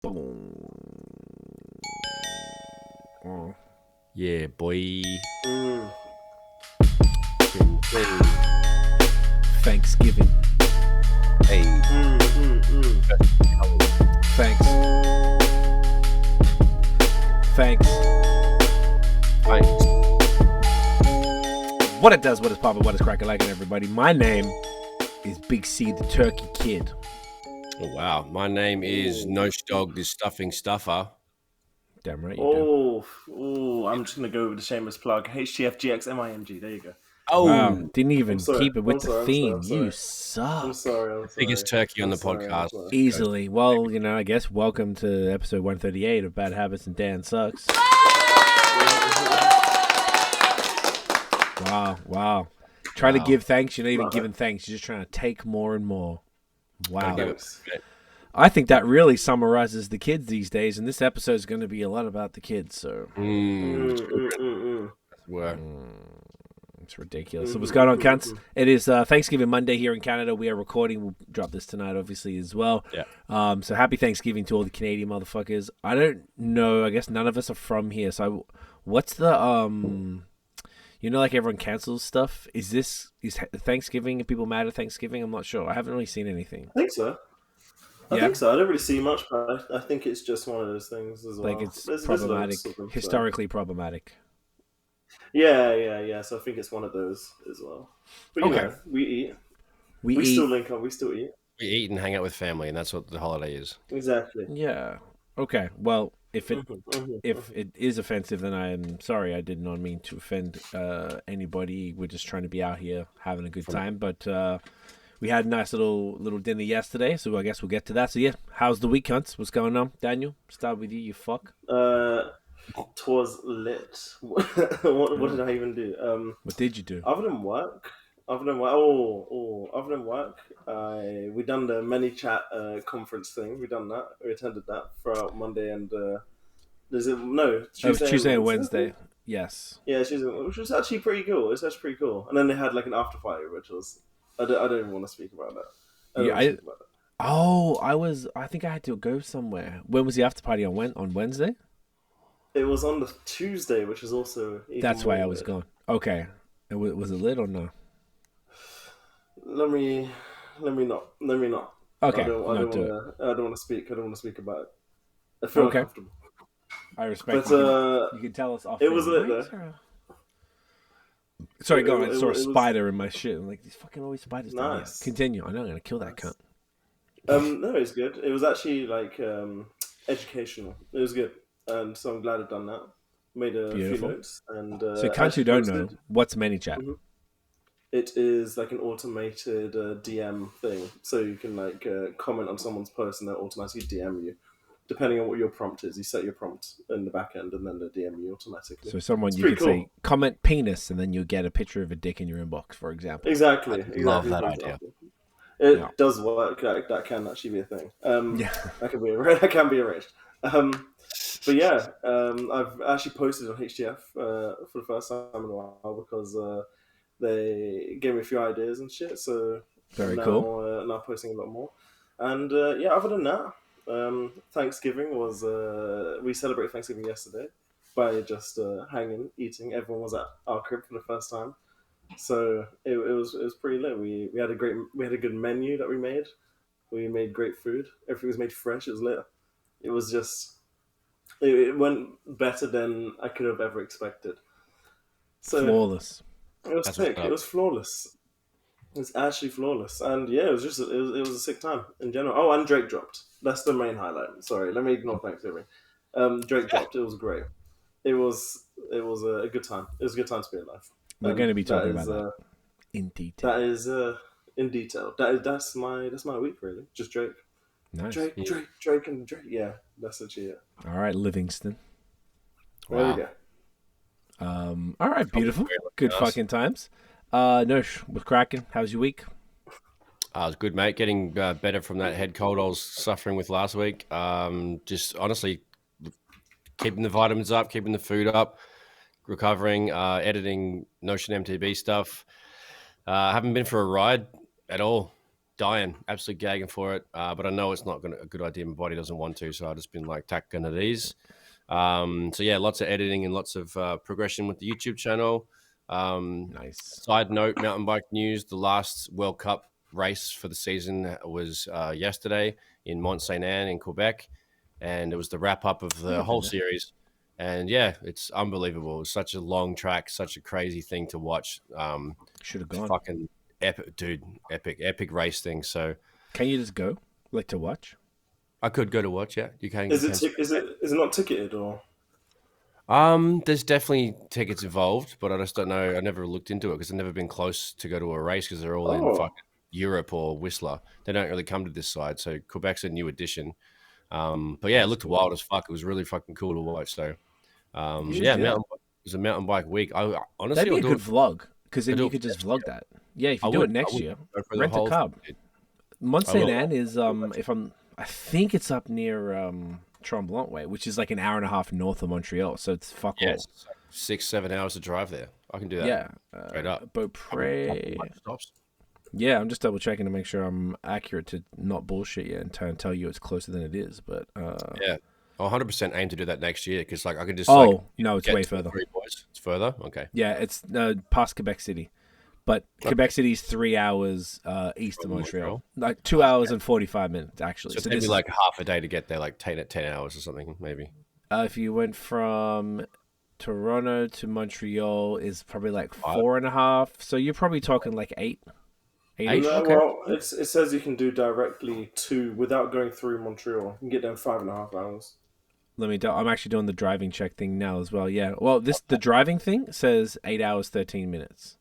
Boom. Oh. Yeah, boy. Thanksgiving. Hey. Thanks. Thanks. What it does, what is poppin', what is crackin' like, everybody. My name is Big C, the Turkey Kid. Oh, wow. My name is Nosh Dog, the Stuffing Stuffer. Damn right you do. I'm just gonna go with the shameless plug. HTFGXMIMG. There you go. Oh, Wow, didn't even sorry, keep it with I'm the sorry, I'm theme. sorry, I'm You sorry. suck. I'm sorry. biggest turkey on the sorry, podcast. Easily. Well, you know, I guess welcome to episode 138 of Bad Habits and Dan Sucks. Wow. Trying to give thanks, you're not even giving thanks. You're just trying to take more and more. Wow. I think that really summarizes the kids these days, and this episode is going to be a lot about the kids, so... It's ridiculous. So what's going on, cunts? It is Thanksgiving Monday here in Canada. We are recording. We'll drop this tonight, obviously, as well. Yeah. So happy Thanksgiving to all the Canadian motherfuckers. I don't know. I guess none of us are from here. So what's the you know, like everyone cancels stuff. Is Thanksgiving? Are people mad at Thanksgiving? I'm not sure. I haven't really seen anything. I think so. I think so. I don't really see much, but I think it's just one of those things as well. Like it's problematic, historically problematic. Yeah. So I think it's one of those as well. But you know, we eat. We still link up. We still eat. We eat and hang out with family, and that's what the holiday is. Exactly. Yeah. Okay. Well, if it is offensive, then I am sorry. I did not mean to offend anybody. We're just trying to be out here having a good time. But we had a nice little dinner yesterday, so I guess we'll get to that. So yeah, how's the week, cunts? What's going on, Daniel? Start with you fuck. Twas lit. What did I even do? What did you do? Other than work, we done the ManyChat conference thing. We done that. We attended that throughout Monday and Tuesday and Wednesday. Yes. Yeah, which was actually pretty cool. It's actually pretty cool. And then they had like an after party, which was I don't even want to speak about that. I think I had to go somewhere. When was the after party on Wednesday? It was on the Tuesday, which is also. That's why I was gone. Okay, was it lit or no? Let me not. Okay, I don't want to speak. I don't want to speak about it. I feel uncomfortable. I respect. But you can tell us off. It was lit though. Sorry, go on. I saw a spider in my shit. I'm like, these fucking always spiders. Nice. Continue. I know I'm gonna kill that cunt. No, it's good. It was actually like educational. It was good. And so I'm glad I've done that. Made a few notes. And, so cunts who don't know, what's ManyChat? Mm-hmm. It is like an automated DM thing. So you can like comment on someone's post and they'll automatically DM you. Depending on what your prompt is. You set your prompt in the back end and then they'll DM you automatically. So you could say, comment penis, and then you'll get a picture of a dick in your inbox, for example. Exactly. Love that idea. It does work. That can actually be a thing. That can be arranged. But yeah, I've actually posted on HTF for the first time in a while because they gave me a few ideas and shit. So cool. Now posting a lot more. And other than that, Thanksgiving was we celebrated Thanksgiving yesterday by just hanging, eating. Everyone was at our crib for the first time, so it was pretty lit. We had a good menu that we made. We made great food. Everything was made fresh. It was lit. It was just. It went better than I could have ever expected. So flawless. It was sick. It was flawless. It was actually flawless, and yeah, it was a sick time in general. Oh, and Drake dropped. That's the main highlight. Sorry, let me ignore Thanksgiving. Drake dropped. It was great. It was a good time. It was a good time to be alive. We're going to be talking about that in detail. That is in detail. That's my week really. Just Drake. Nice. Drake, and Drake. Yeah, that's actually it. All right, Livingston. There we go. All right, beautiful. Good fucking times. Nosh, what's cracking? How's your week? It was good, mate. Getting better from that head cold I was suffering with last week. Just honestly, keeping the vitamins up, keeping the food up, recovering, editing Notion MTB stuff. Haven't been for a ride at all. dying, absolutely gagging for it. But I know it's not a good idea. My body doesn't want to, so I've just been like tacking at ease. So yeah, lots of editing and lots of progression with the YouTube channel. Nice. Side note, mountain bike news: the last World Cup race for the season was yesterday in Mont Saint Anne in Quebec, and it was the wrap up of the whole series. And yeah, it's unbelievable. It was such a long track, such a crazy thing to watch. Should have gone. Fucking epic, dude! Epic race thing. So, can you just go like to watch? I could go to watch. Yeah, you can. Is it not ticketed or? There's definitely tickets involved, but I just don't know. I never looked into it because I've never been close to go to a race because they're all in fucking Europe or Whistler. They don't really come to this side, so Quebec's a new addition. But yeah, it looked wild as fuck. It was really fucking cool to watch. So, yeah, it was a mountain bike week. I honestly, that'd be a good vlog because then you could just vlog that. Yeah, if you do it next year, rent a car. Mont Saint Anne is I think it's up near Tremblant way, which is like an hour and a half north of Montreal, so it's fuck all. 6-7 hours to drive there. I can do that. Yeah, straight up. Beaupré. Yeah, I'm just double checking to make sure I'm accurate to not bullshit you and tell you it's closer than it is. But yeah, I'll 100% aim to do that next year because like I can just. No, it's way further. It's further. Okay. Yeah, it's past Quebec City, but Quebec City is 3 hours east of Montreal, like 2 hours and 45 minutes actually. So maybe like half a day to get there, like 10 hours or something, maybe. If you went from Toronto to Montreal, is probably like 4.5. So you're probably talking like 8. Okay. Well, it says you can do directly to without going through Montreal. You can get there in 5.5 hours. I'm actually doing the driving check thing now as well. Yeah. Well, the driving thing says 8 hours 13 minutes.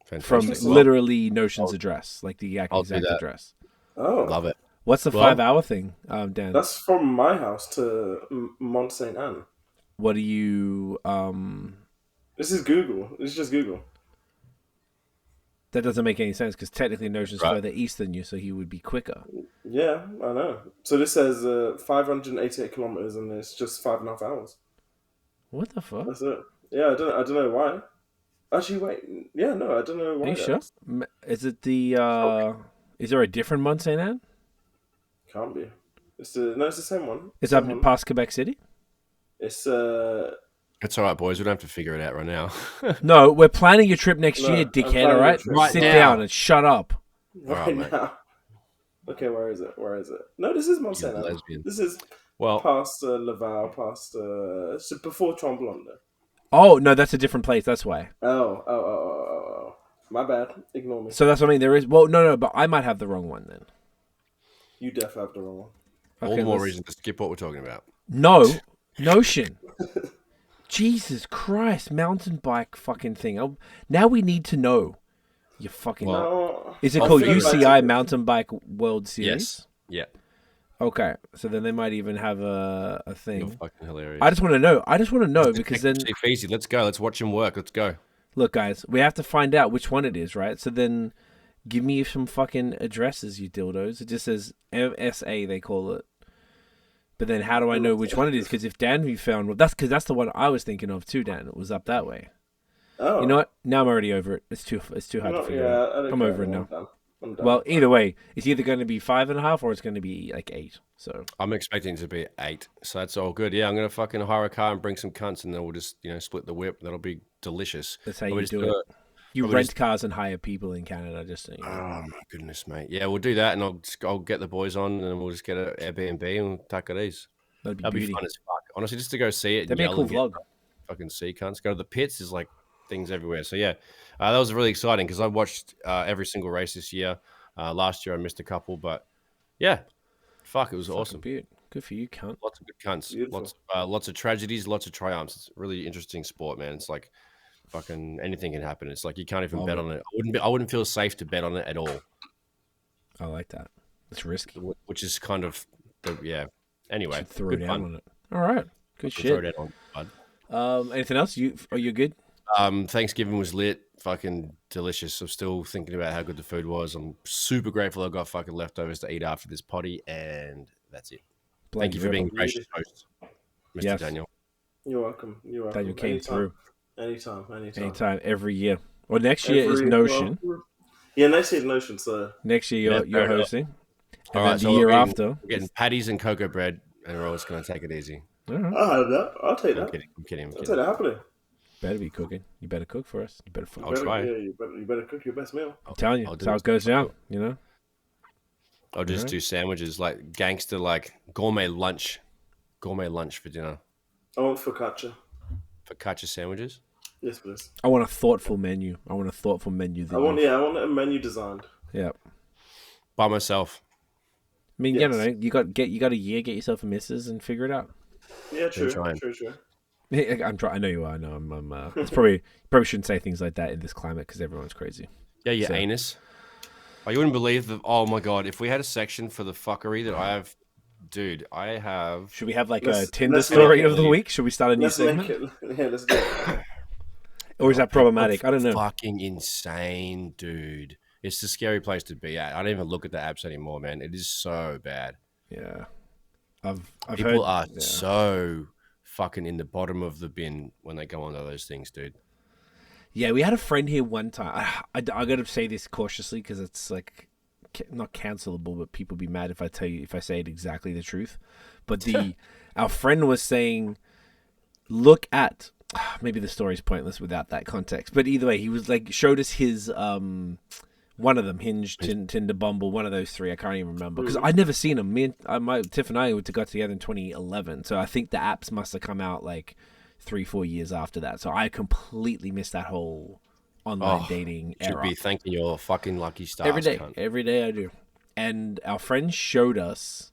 Fantastic. From literally Notion's address, like the exact address. Oh, love it. What's the 5-hour thing, Dan? That's from my house to Mont Saint Anne. What do you? This is Google. It's just Google. That doesn't make any sense because technically Notion's further east than you, so he would be quicker. Yeah, I know. So this says 588 kilometers, and it's just 5.5 hours. What the fuck? That's it. Yeah, I don't know why. Actually, wait. Yeah, no, I don't know why. Are you sure? Is it the? Is there a different Mont Saint Anne? Can't be. It's the same one. Is that past Quebec City? It's It's all right, boys. We don't have to figure it out right now. No, we're planning your trip next year, dickhead. All right, sit down and shut up. Right now. Okay, where is it? No, this is Mont Saint Anne. This is past Laval, past it's before Tremblant. Oh no, that's a different place. That's why. Oh. My bad. Ignore me. So that's what I mean. There is no, but I might have the wrong one then. You definitely have the wrong one. All the more reason to skip what we're talking about. No, Notion. Jesus Christ, mountain bike fucking thing. Now we need to know. You fucking. Is it called UCI Mountain Bike World Series? Yes. Yeah. Okay, so then they might even have a thing. You're fucking hilarious. I just want to know because then. Easy. Let's go. Let's watch him work. Let's go. Look, guys, we have to find out which one it is, right? So then, give me some fucking addresses, you dildos. It just says MSA, they call it. But then, how do I know which one it is? Because if Danby found, that's the one I was thinking of too. Dan, it was up that way. Oh, you know what? Now I'm already over it. It's too hard to figure out. I'm over it now. Well, either way, it's either going to be 5.5 or it's going to be like 8. So I'm expecting it to be 8. So that's all good. Yeah, I'm going to fucking hire a car and bring some cunts, and then we'll just split the whip. That'll be delicious. That's how you do it. You rent cars and hire people in Canada, just so you know. Oh my goodness, mate! Yeah, we'll do that, and I'll get the boys on, and then we'll just get an Airbnb and tuck it easy. That'd be fun as fuck. Honestly, just to go see it. That'd be a cool vlog. Fucking see cunts. Go to the pits. There's like things everywhere. So yeah, that was really exciting because I watched every single race this year. Last year I missed a couple, but yeah, fuck, it was awesome. Good for you, cunt. Lots of good cunts. Lots of tragedies, lots of triumphs. It's a really interesting sport, man. It's like fucking anything can happen. It's like you can't even bet on it. I wouldn't feel safe to bet on it at all. I like that. It's risky. Which is kind of Anyway, throw down on it. All right, good shit. Throw down on, bud. Anything else? Are you good? Thanksgiving was lit. Fucking delicious. I'm still thinking about how good the food was. I'm super grateful I got fucking leftovers to eat after this potty, and that's it. Thank you for being a gracious host, Mr. Daniel. You're welcome. Daniel came through. Anytime. Every year. Well, next year is Notion. Yeah, next year Notion. So Next year you're hosting. All And right, then so the year after, we're getting patties and cocoa bread, and we're all just going to take it easy. all right. I'll have that. I'll take I'm that. kidding. I'm kidding. I'm I'll take kidding. that happily. Better be cooking. You better cook for us. You better. I'll try. Yeah, you better cook your best meal. I'm telling you, that's how it goes down. You know. I'll just do sandwiches, like gangster, like gourmet lunch for dinner. I want focaccia. Focaccia sandwiches. Yes, please. I want a thoughtful menu. I want I want a menu designed. Yeah. By myself. I mean, you know, you got a year, get yourself a missus, and figure it out. Yeah, true. I'm trying. I know you are. I know. I'm. It's probably shouldn't say things like that in this climate because everyone's crazy. Yeah, your anus. Oh, you wouldn't believe that. Oh my god! If we had a section for the fuckery that I have, dude, I have. Should we have like a Tinder story of the week? Should we start a new segment? Yeah, let's do it. Or is that problematic? I don't know. Fucking insane, dude. It's a scary place to be at. I don't even look at the apps anymore, man. It is so bad. Yeah, I've People heard, are so fucking in the bottom of the bin when they go onto those things, dude. Yeah, we had a friend here one time. I got to say this cautiously because it's like not cancelable, but people be mad if I say it exactly the truth. But our friend was saying, look at. Maybe the story's pointless without that context. But either way, he was like showed us his one of them, Hinge, Tinder, Bumble, one of those three. I can't even remember because I'd never seen them. Tiff and I got together in 2011, so I think the apps must have come out like 3-4 years after that. So I completely missed that whole online dating era. Should be thanking your fucking lucky stars. Every day I do. And our friend showed us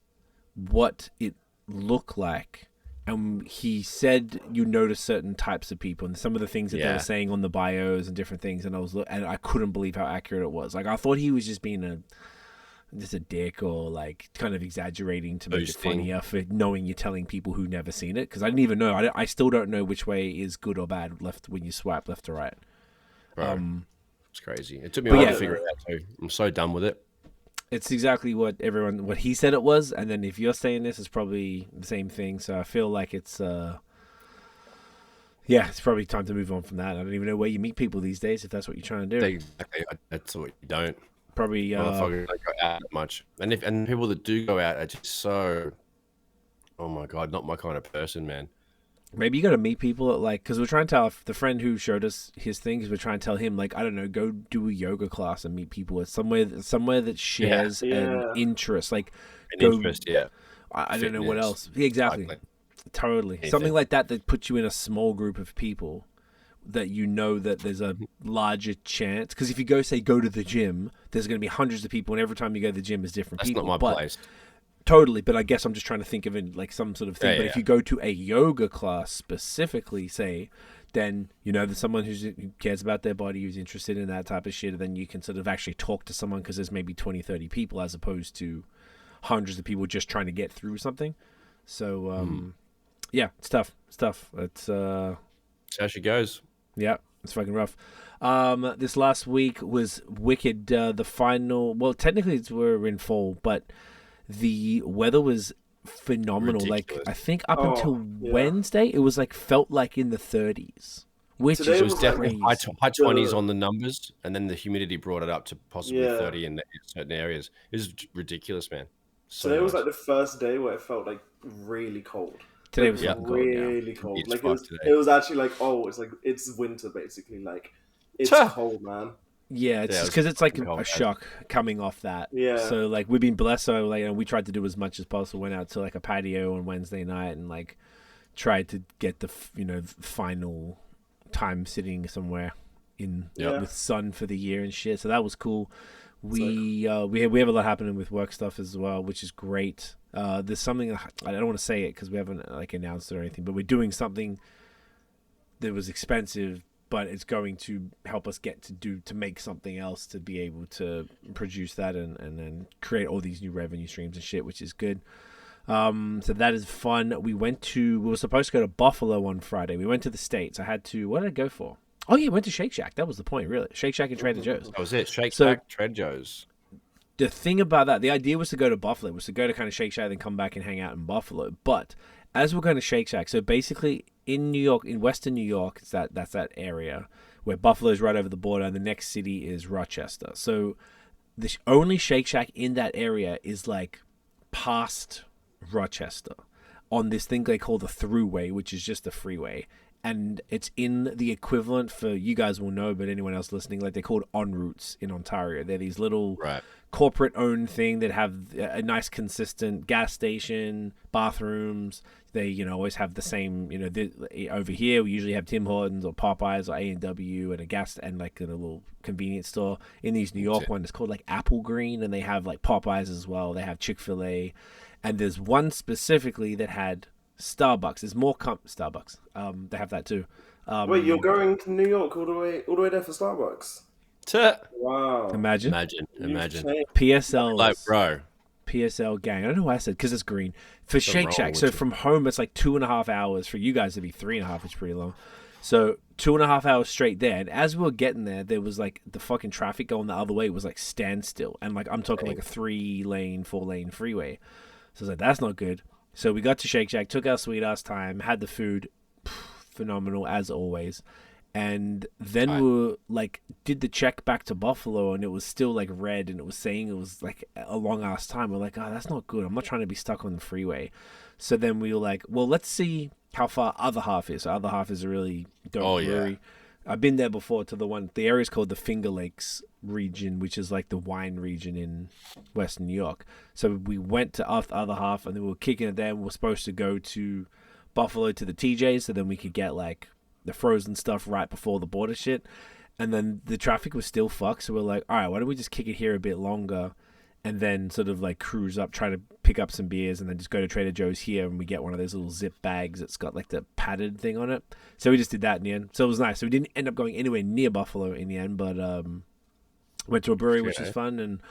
what it looked like. And he said you notice certain types of people and some of the things that they were saying on the bios and different things, and I couldn't believe how accurate it was. Like I thought he was just being just a dick or like kind of exaggerating to make it funnier for knowing you're telling people who never seen it, because I didn't even know. I still don't know which way is good or bad left when you swipe left to right. Bro, it's crazy. It took me a while to figure it out too. I'm so done with it. It's exactly what he said it was, and then if you're saying this, it's probably the same thing. So I feel like it's it's probably time to move on from that. I don't even know where you meet people these days if that's what you're trying to do. That's what you don't. Probably motherfuckers don't go out much, and people that do go out are just so. Oh my god, not my kind of person, man. Maybe you got to meet people at because we're trying to tell the friend who showed us his thing, because we're trying to tell him I don't know, go do a yoga class and meet people at somewhere that shares an interest, interest. Yeah, I don't know what else. Yeah, exactly, totally. Anything. Something like that puts you in a small group of people that you know that there's a larger chance. Because if you go to the gym, there's going to be hundreds of people, and every time you go to the gym is different people. That's not my place. Totally, but I guess I'm just trying to think of it like some sort of thing. If you go to a yoga class specifically, say, then you know there's someone who cares about their body, who's interested in that type of shit, and then you can sort of actually talk to someone because there's maybe 20, 30 people as opposed to hundreds of people just trying to get through something. So, it's tough. It's how she goes. Yeah, it's fucking rough. This last week was wicked. The final, well, technically we're in fall, but the weather was phenomenal. Ridiculous. Like I think up until Wednesday, it was felt like in the 30s, which it was definitely high 20s on the numbers, and then the humidity brought it up to possibly 30 in certain areas. It was ridiculous, man. Today was the first day where it felt really cold. Today was really cold. It was actually it's winter basically. It's cold, man. Yeah, it's just because it's a shock coming off that. Yeah. So we've been blessed. So we tried to do as much as possible. Went out to a patio on Wednesday night and tried to get the final time sitting somewhere with sun for the year and shit. So that was cool. We have a lot happening with work stuff as well, which is great. There's something I don't want to say it because we haven't announced it or anything, but we're doing something that was expensive, but it's going to help us get to make something else to be able to produce that and then create all these new revenue streams and shit, which is good. So that is fun. We were supposed to go to Buffalo on Friday. We went to the States. What did I go for? Oh yeah, went to Shake Shack. That was the point, really. Shake Shack and Trader Joe's. That was it. Shake Shack, Trader Joe's. The thing about that, the idea was to go to Buffalo, was to go to kind of Shake Shack, then come back and hang out in Buffalo. But as we're going to Shake Shack, so basically in New York, in Western New York, that's that area. where Buffalo's right over the border, and the next city is Rochester. So the only Shake Shack in that area is like past Rochester on this thing they call the Thruway, which is just a freeway. And it's in the equivalent for, you guys will know, but anyone else listening, like they're called en routes in Ontario. They're these little corporate owned thing that have a nice consistent gas station, bathrooms. They, always have the same, over here we usually have Tim Hortons or Popeyes or A&W and a gas and like a little convenience store. In these New York one, it's called like Apple Green, and they have like Popeyes as well. They have Chick-fil-A, and there's one specifically that had Starbucks. There's more Starbucks. They have that too. Wait, you're going to New York all the way there for Starbucks? Wow! Imagine. PSL, like bro. PSL gang. I don't know why I said, because it's green for Shake Shack. So from home, it's like 2.5 hours. For you guys, it'd be 3.5. It's pretty long. So 2.5 hours straight there. And as we were getting there, there was like the fucking traffic going the other way was like standstill, and like I'm talking like a 3-lane, 4-lane freeway. So I was like, that's not good. So we got to Shake Shack, took our sweet ass time, had the food, phenomenal as always. And then we were like, did the check back to Buffalo, and it was still like red, and it was saying it was like a long ass time. We're like, oh, that's not good. I'm not trying to be stuck on the freeway. So then we were like, well, let's see how far Other Half is. So Other Half is a really dope brewery. I've been there before to the area is called the Finger Lakes region, which is like the wine region in Western New York. So we went to Other Half, and then we were kicking it there. We were supposed to go to Buffalo to the TJs, so then we could get like the frozen stuff right before the border shit. And then the traffic was still fucked, so we're like, all right, why don't we just kick it here a bit longer, and then sort of like cruise up, try to pick up some beers, and then just go to Trader Joe's here, and we get one of those little zip bags that's got like the padded thing on it. So we just did that in the end. So it was nice. So we didn't end up going anywhere near Buffalo in the end, but went to a brewery, which was fun. And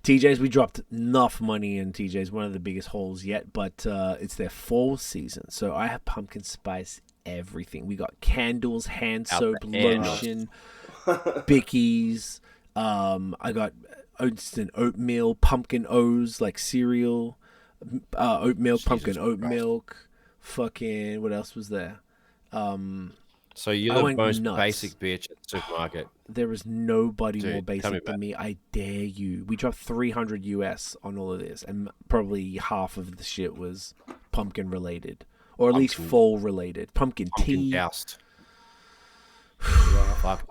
TJ's, we dropped enough money in TJ's, one of the biggest holes yet, but it's their fall season. So I have pumpkin spice everything. We got candles, hand soap, lotion, bickies. I got oatmeal, pumpkin O's, like cereal, oatmeal, pumpkin oat milk. Fucking, what else was there? So you're the most basic bitch at the supermarket. There is nobody more basic than me. I dare you. We dropped $300 US on all of this, and probably half of the shit was pumpkin related, or at least fall related. Pumpkin tea. Doused.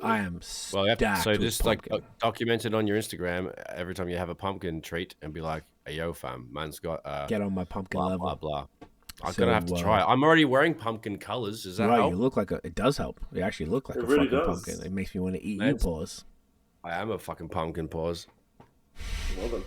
I am stacked. So just like document it on your Instagram every time you have a pumpkin treat, and be like, "Hey, yo, fam, man's got get on my pumpkin level." Blah blah. I'm gonna have to try it. I'm already wearing pumpkin colors. Does that help? You look like it does help. You actually look like a really fucking pumpkin. It makes me want to eat you, paws. I am a fucking pumpkin, paws. Well done.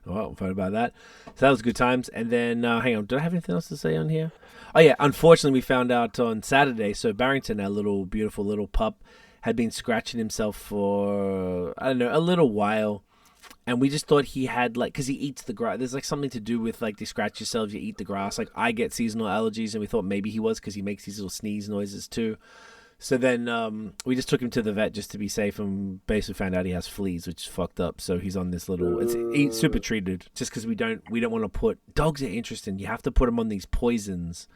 Well, what about that? So that was good times. And then, hang on, did I have anything else to say on here? Oh yeah, unfortunately we found out on Saturday, so Barrington, our little, beautiful little pup, had been scratching himself for, I don't know, a little while. And we just thought he had, like, because he eats the grass. There's, like, something to do with, like, you scratch yourself, you eat the grass. Like, I get seasonal allergies, and we thought maybe he was because he makes these little sneeze noises, too. So then we just took him to the vet just to be safe, and basically found out he has fleas, which is fucked up. So he's on this little, it's super treated, just because we don't want to put, dogs are interesting. You have to put them on these poisons.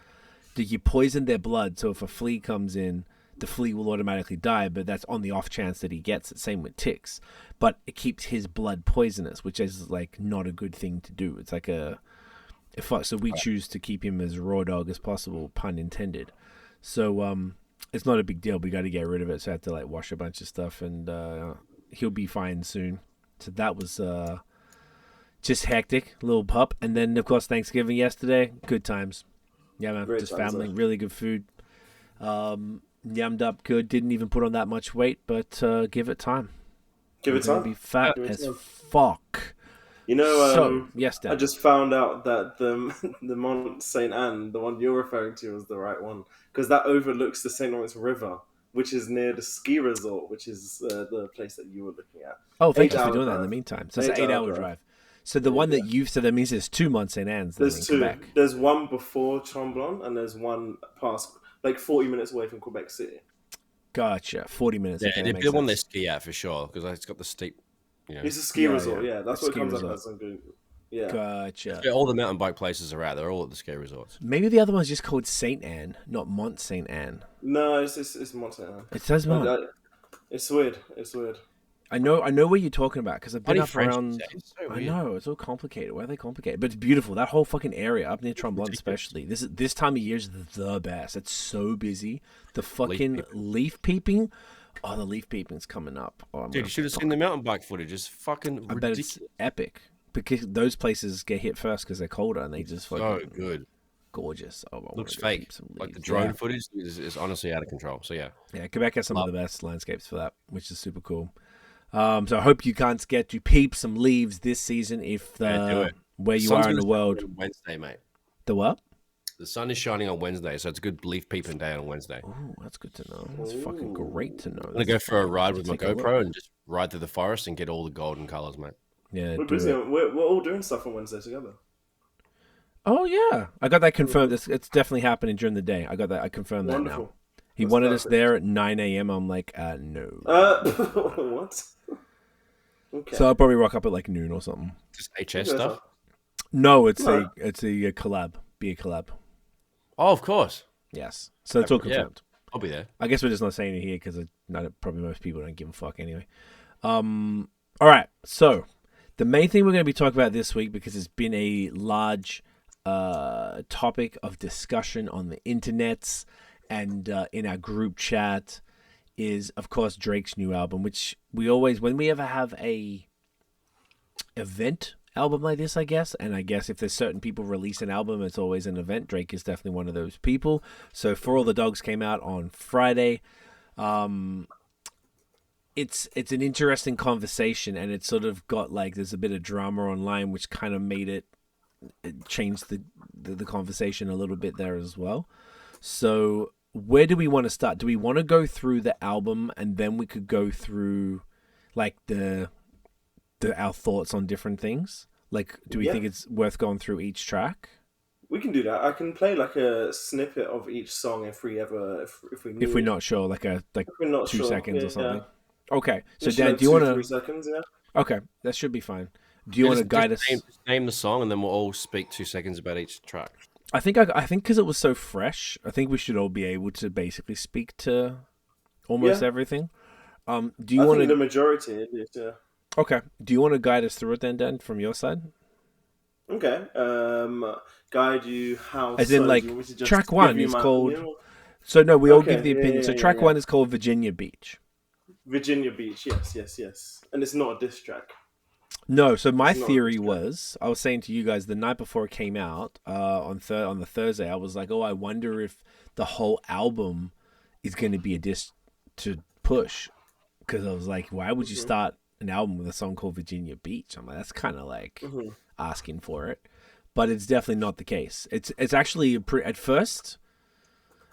You poison their blood, so if a flea comes in, the flea will automatically die, but that's on the off chance that he gets it. Same with ticks. But it keeps his blood poisonous, which is like not a good thing to do. It's like so we choose to keep him as raw dog as possible, pun intended. So it's not a big deal. We got to get rid of it. So I had to like wash a bunch of stuff, and he'll be fine soon. So that was just hectic, little pup. And then of course Thanksgiving yesterday, good times. Yeah, man, Great just times, family, really good food. Yummed up good. Didn't even put on that much weight, but give it time. Give it time. Be fat as fuck. You know, yes, Dad. I just found out that the Mont Saint Anne, the one you're referring to, was the right one, because that overlooks the St. Lawrence River, which is near the ski resort, which is the place that you were looking at. Oh, thank you for doing that in the meantime. So it's an 8-hour drive. So the one that so that means there's 2 Mont Saint Anne's. There's two. Quebec. There's one before Tremblant, and there's one past, like 40 minutes away from Quebec City. Gotcha. 40 minutes. Yeah, it'd be the one they ski at for sure, because it's got the steep. You know. It's a ski resort. Yeah, that's what it comes up as on Google. Yeah. Gotcha. Yeah, all the mountain bike places are out. They're all at the ski resorts. Maybe the other one's just called Saint Anne, not Mont Saint Anne. No, it's Mont Saint Anne. It says Mont. It's weird. It's weird. I know what you're talking about because I've been up French, around. it's so I weird. know it's all complicated. Why are they complicated? But it's beautiful. That whole fucking area up near Tremblant, especially. This time of year is the best. It's so busy. The fucking leaf peeping. Oh, the leaf peeping's coming up. Oh, Dude, you should have seen the mountain bike footage. It's fucking ridiculous. I bet it's epic because those places get hit first because they're colder and they just fucking so good. Gorgeous. Oh, Looks fake. Like the drone footage is honestly out of control. So yeah. Yeah, Quebec has some of the best landscapes for that, which is super cool. So I hope you can't get to peep some leaves this season if where you are in the world. Wednesday, mate. The what? The sun is shining on Wednesday, so it's a good leaf peeping day on Wednesday. Oh, that's good to know. That's fucking great to know. I'm gonna go for a ride with my GoPro and just ride through the forest and get all the golden colors, mate. Yeah, we're busy. We're all doing stuff on Wednesday together. Oh yeah, I got that confirmed. It's definitely happening during the day. I got that. I confirmed that now. He wanted us there at 9 a.m. I'm like, no. What? Okay. So I'll probably rock up at like noon or something. Just HS stuff? No, it's a collab. Be a collab. Oh, of course. Yes. So it's all confirmed. Yeah, I'll be there. I guess we're just not saying it here because probably most people don't give a fuck anyway. All right. So the main thing we're going to be talking about this week, because it's been a large topic of discussion on the internets and in our group chat, is of course Drake's new album, which we always, when we ever have a event album like this, I guess, and I guess if there's certain people release an album, it's always an event. Drake is definitely one of those people. So For All the Dogs came out on Friday. It's an interesting conversation, and it's sort of got like, there's a bit of drama online, which kind of made it changed the conversation a little bit there as well. So where do we want to start? Do we want to go through the album and then we could go through like our thoughts on different things? Like, do we think it's worth going through each track? We can do that. I can play like a snippet of each song if we need. If we're not sure, like 2 seconds or something. Yeah. Okay. So Dan, do you want to 3 seconds? Yeah. Okay, that should be fine. Do you want to guide us? Name the song, and then we'll all speak 2 seconds about each track. I think because it was so fresh, I think we should all be able to basically speak to almost everything. Do you want to? The majority, is, yeah. Okay. Do you want to guide us through it then, Dan, from your side? Okay. Guide you how? As in, like, track 1 is called. So no, we all give the opinion. So track 1 is called Virginia Beach. Virginia Beach, yes, and it's not a diss track. No, so my theory was, I was saying to you guys the night before it came out, on the Thursday, I was like, I wonder if the whole album is going to be a diss to Push, because I was like, why would you start an album with a song called Virginia Beach? I'm like, that's kind of like asking for it, but it's definitely not the case. It's actually at first.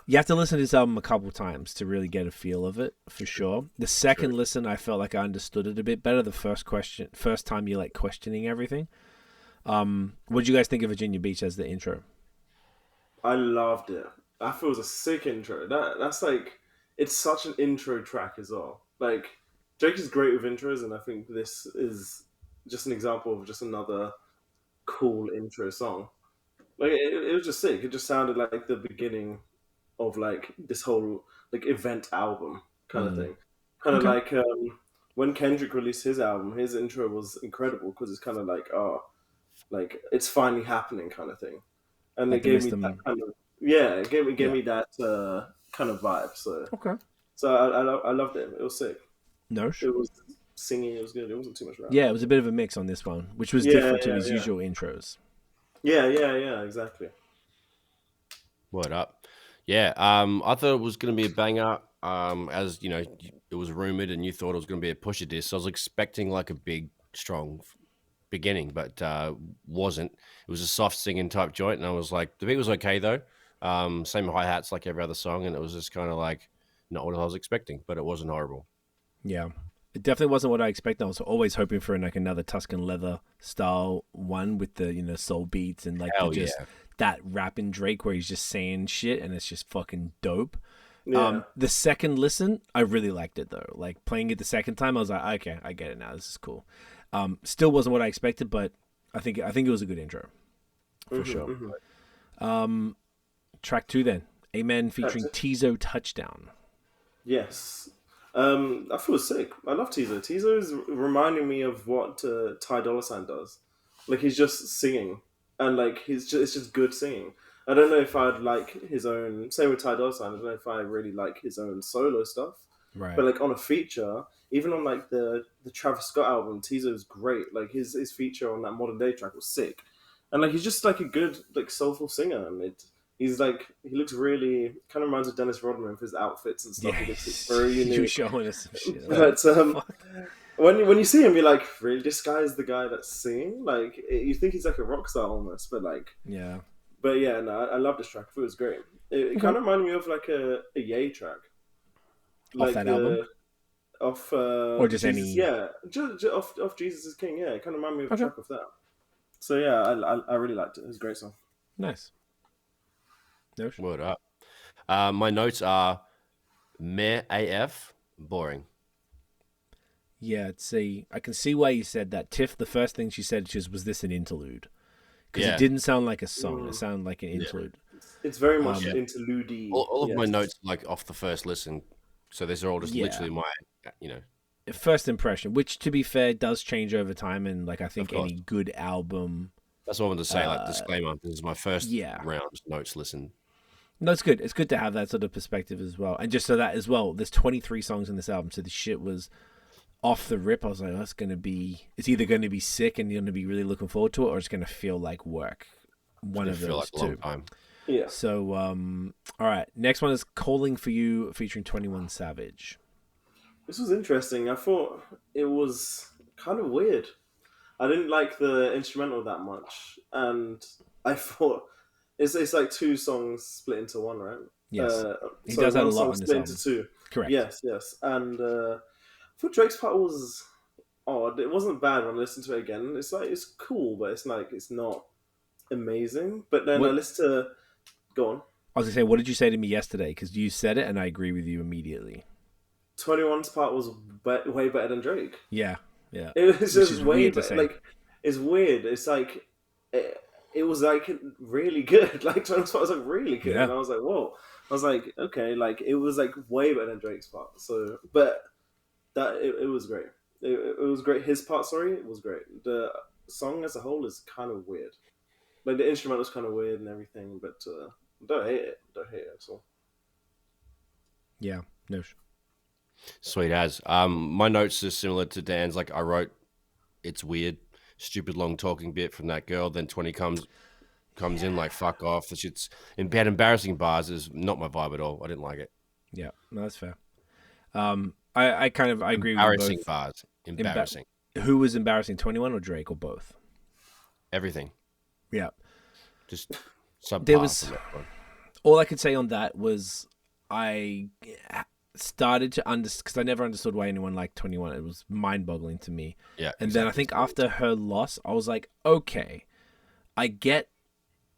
You have to listen to this album a couple times to really get a feel of it, for sure. The second listen, I felt like I understood it a bit better. The first time you're like questioning everything. What did you guys think of Virginia Beach as the intro? I loved it. I feel it was a sick intro. That's like, it's such an intro track as well. Like, Drake is great with intros, and I think this is just an example of just another cool intro song. Like, it was just sick. It just sounded like the beginning of like this whole like event album kind of thing. Kind of like when Kendrick released his album, his intro was incredible because it's kind of like, like it's finally happening kind of thing. And like it gave me that kind of it gave me that kind of vibe. So I loved it. It was sick. It was singing. It was good. It wasn't too much rap. Yeah, it was a bit of a mix on this one, which was different to his usual intros. Yeah, exactly. Word up. Yeah, I thought it was going to be a banger. As you know, it was rumored, and you thought it was going to be a Pusha diss. So I was expecting like a big, strong beginning, but wasn't. It was a soft singing type joint, and I was like, the beat was okay though. Same hi hats like every other song, and it was just kind of like not what I was expecting, but it wasn't horrible. Yeah, it definitely wasn't what I expected. I was always hoping for like another Tuscan Leather style one with the soul beats and like that rapping Drake where he's just saying shit and it's just fucking dope. Yeah. The second listen, I really liked it though. Like playing it the second time, I was like, okay, I get it now. This is cool. Still wasn't what I expected, but I think it was a good intro for sure. Track 2 then, Amen featuring Tizo Touchdown. Yes. I feel sick. I love Teaser. Teaser is reminding me of what Ty Dolla $ign does. Like he's just singing, and like it's just good singing. I don't know if I'd like his own. Same with Ty Dolla $ign. I don't know if I really like his own solo stuff. Right. But like on a feature, even on like the Travis Scott album, Teaser is great. Like his feature on that Modern Day track was sick, and like he's just like a good like soulful singer, and he's like he looks really kind of reminds of Dennis Rodman with his outfits and stuff. Yeah, He looks very unique. you were showing us some shit. But when you see him, you're like, really, this guy is the guy that's singing. Like you think he's like a rock star almost, but like yeah. But yeah, no, I love this track. It was great. It kind of reminded me of like a Ye track. Off that album? Or just Jesus, any... Yeah, just off Jesus is King, yeah. It kind of reminded me of a track of that. So yeah, I really liked it. It was a great song. Nice. Word up. My notes are meh AF, boring. Yeah, I can see why you said that. Tiff, the first thing she said was this an interlude? Because it didn't sound like a song. It sounded like an interlude. It's very much interlude-y. All of my notes like off the first listen. So these are all just literally my, first impression, which to be fair does change over time, and like I think any good album. That's what I wanted to say. Like disclaimer, this is my first round notes listen. No, it's good. It's good to have that sort of perspective as well, and just so that as well. There's 23 songs in this album, so the shit was off the rip. I was like, it's either going to be sick and you're going to be really looking forward to it, or it's going to feel like work. One of those two. A long time. Yeah. So, all right. Next one is "Calling for You" featuring 21 Savage. This was interesting. I thought it was kind of weird. I didn't like the instrumental that much, and I thought it's like two songs split into one, right? Yes. He does that a lot on this album. Into two. Correct. Yes. And I thought Drake's part was odd. It wasn't bad when I listened to it again. It's like it's cool, but it's not amazing. But then I listened to. Go on. I was gonna say, what did you say to me yesterday? Because you said it, and I agree with you immediately. 21's part was way better than Drake. Yeah. It was just way better. Like it's weird. It's like it was like really good. Like 21's part was like really good, and I was like, whoa. I was like, okay, like it was like way better than Drake's part. So, but that it was great. It was great. His part, it was great. The song as a whole is kind of weird. Like the instrument was kind of weird and everything, but don't hate it. Don't hate it at all. Yeah, no. Sweet as. My notes are similar to Dan's. Like I wrote, it's weird, stupid long talking bit from that girl. Then 20 comes in like fuck off. The shit's had embarrassing bars. Is not my vibe at all. I didn't like it. Yeah, no, that's fair. I agree with you both. Embarrassing bars. Embarrassing. Who was embarrassing, 21 or Drake or both? Everything. Yeah. Just subpar. There was all I could say on that was I started to understand, because I never understood why anyone liked 21. It was mind-boggling to me. Yeah. And then I think after her loss, I was like, okay, I get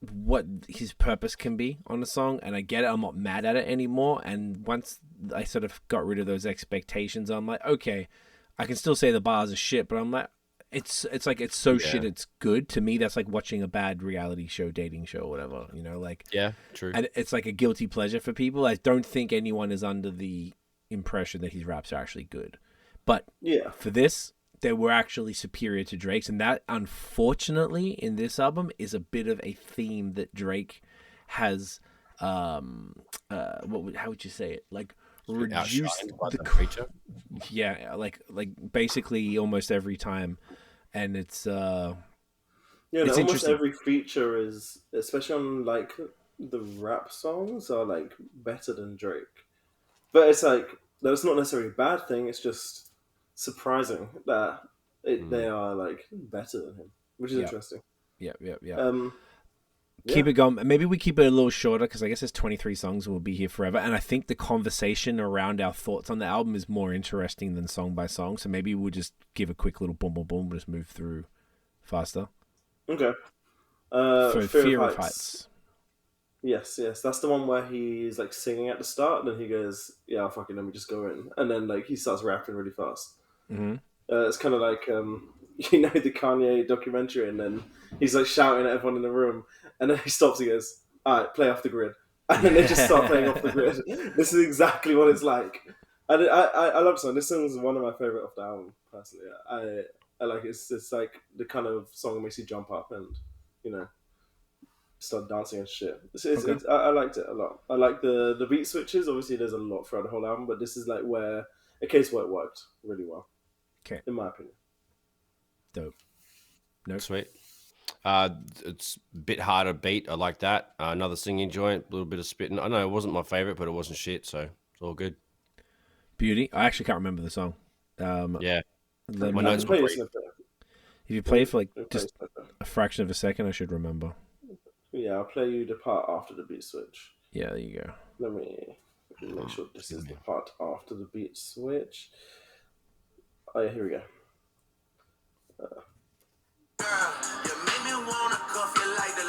what his purpose can be on a song, and I get it. I'm not mad at it anymore. And once I sort of got rid of those expectations, I'm like, okay, I can still say the bars are shit, but I'm like, it's like it's so shit it's good. To me, that's like watching a bad reality show, dating show, or whatever, like. Yeah, true. And it's like a guilty pleasure for people. I don't think anyone is under the impression that his raps are actually good, but for this, they were actually superior to Drake's, and that unfortunately in this album is a bit of a theme that Drake has. How would you say it? Like reduced the creature. Yeah, like basically almost every time. And it's it's almost every feature is, especially on like the rap songs, are like better than Drake. But it's like that's not necessarily a bad thing. It's just surprising that they are like better than him, which is interesting. Yeah. Keep it going. Maybe we keep it a little shorter because I guess there's 23 songs and we'll be here forever. And I think the conversation around our thoughts on the album is more interesting than song by song. So maybe we'll just give a quick little boom, boom, boom, just move through faster. Okay. Fear of Heights. Yes. That's the one where he's like singing at the start and then he goes, yeah, fucking let me just go in. And then like he starts rapping really fast. Mm-hmm. It's kind of like, the Kanye documentary, and then he's like shouting at everyone in the room, and then he stops. He goes, "All right, play off the grid," and then they just start playing off the grid. This is exactly what it's like. I love this song. This song is one of my favorite off the album. Personally, I like it. It's like the kind of song that makes you jump up and you know start dancing and shit. Okay. I liked it a lot. I like the beat switches. Obviously, there's a lot throughout the whole album, but this is like where a case where it worked really well. Okay. In my opinion. Dope. Nope. Sweet. It's a bit harder beat. I like that. Another singing joint, a little bit of spitting. I know it wasn't my favorite, but it wasn't shit, so it's all good. Beauty. I actually can't remember the song. Yeah. My notes were brief. If you play it for like just a fraction of a second, I should remember. Yeah, I'll play you the part after the beat switch. Yeah, there you go. Let me make sure this is the part after the beat switch. Oh yeah, here we go.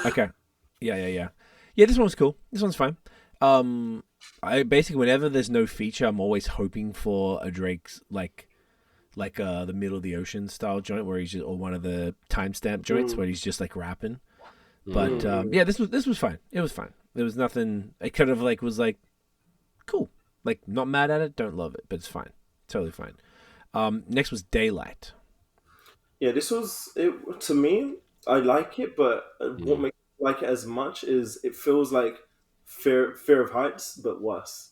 Okay. Yeah. Yeah, this one's cool. This one's fine. I basically whenever there's no feature, I'm always hoping for a Drake's like the middle of the ocean style joint where he's just, or one of the timestamp joints where he's just like rapping. But yeah, this was fine. It was fine. There was nothing. It kind of like was like cool. Like not mad at it. Don't love it, but it's fine. Totally fine. Next was Daylight. Yeah, this was it to me. I like it, but what makes me like it as much is it feels like Fear of Heights, but worse.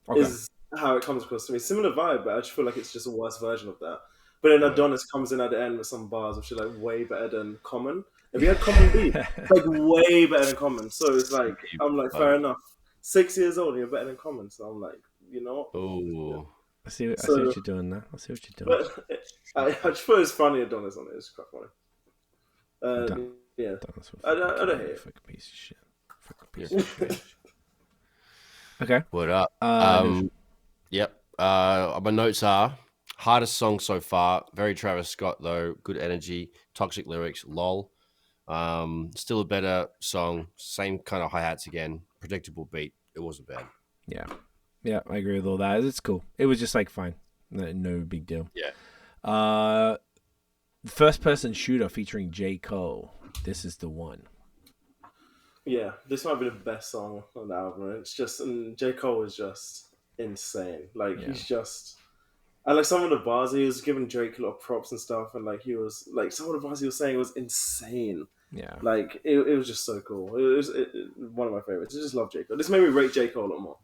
Okay. Is how it comes across to me. Similar vibe, but I just feel like it's just a worse version of that. But then Adonis comes in at the end with some bars which are like way better than Common. If you had Common beat, it's like way better than Common. So it's like I'm like fair enough. 6 years old and you're better than Common. So I'm like, you know. Oh. I see what you're doing now. I see what you're doing. But I just thought it was funny Adonis on it. It's quite funny. Yeah. I don't hate it. Fucking piece of shit. Fucking piece of shit. Okay. What up? Yep. My notes are hardest song so far. Very Travis Scott though. Good energy. Toxic lyrics. Lol. Still a better song. Same kind of hi-hats again. Predictable beat. It wasn't bad. Yeah, I agree with all that. It's cool. It was just like fine. No big deal. Yeah. First person shooter featuring J. Cole. This is the one. Yeah, this might be the best song on the album. It's just, and J. Cole is just insane. Like he's just, and like some of the bars he was giving Drake a lot of props and stuff, and like he was like some of the bars he was saying was insane. Yeah, like it was just so cool. It was one of my favorites. I just love J. Cole. This made me rate J. Cole a lot more.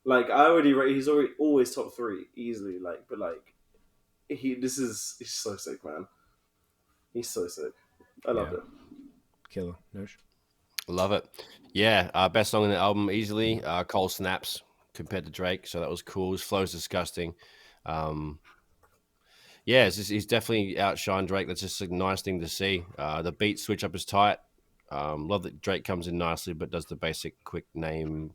Like I already rate, he's already always top 3 easily. Like, but like he's so sick, man. He's so sick. I love it. Killer. Nosh. Love it. Yeah, best song in the album easily. Cole snaps compared to Drake, so that was cool. His flow's disgusting. He's definitely outshined Drake. That's just a nice thing to see. The beat switch up is tight. Love that Drake comes in nicely, but does the basic quick name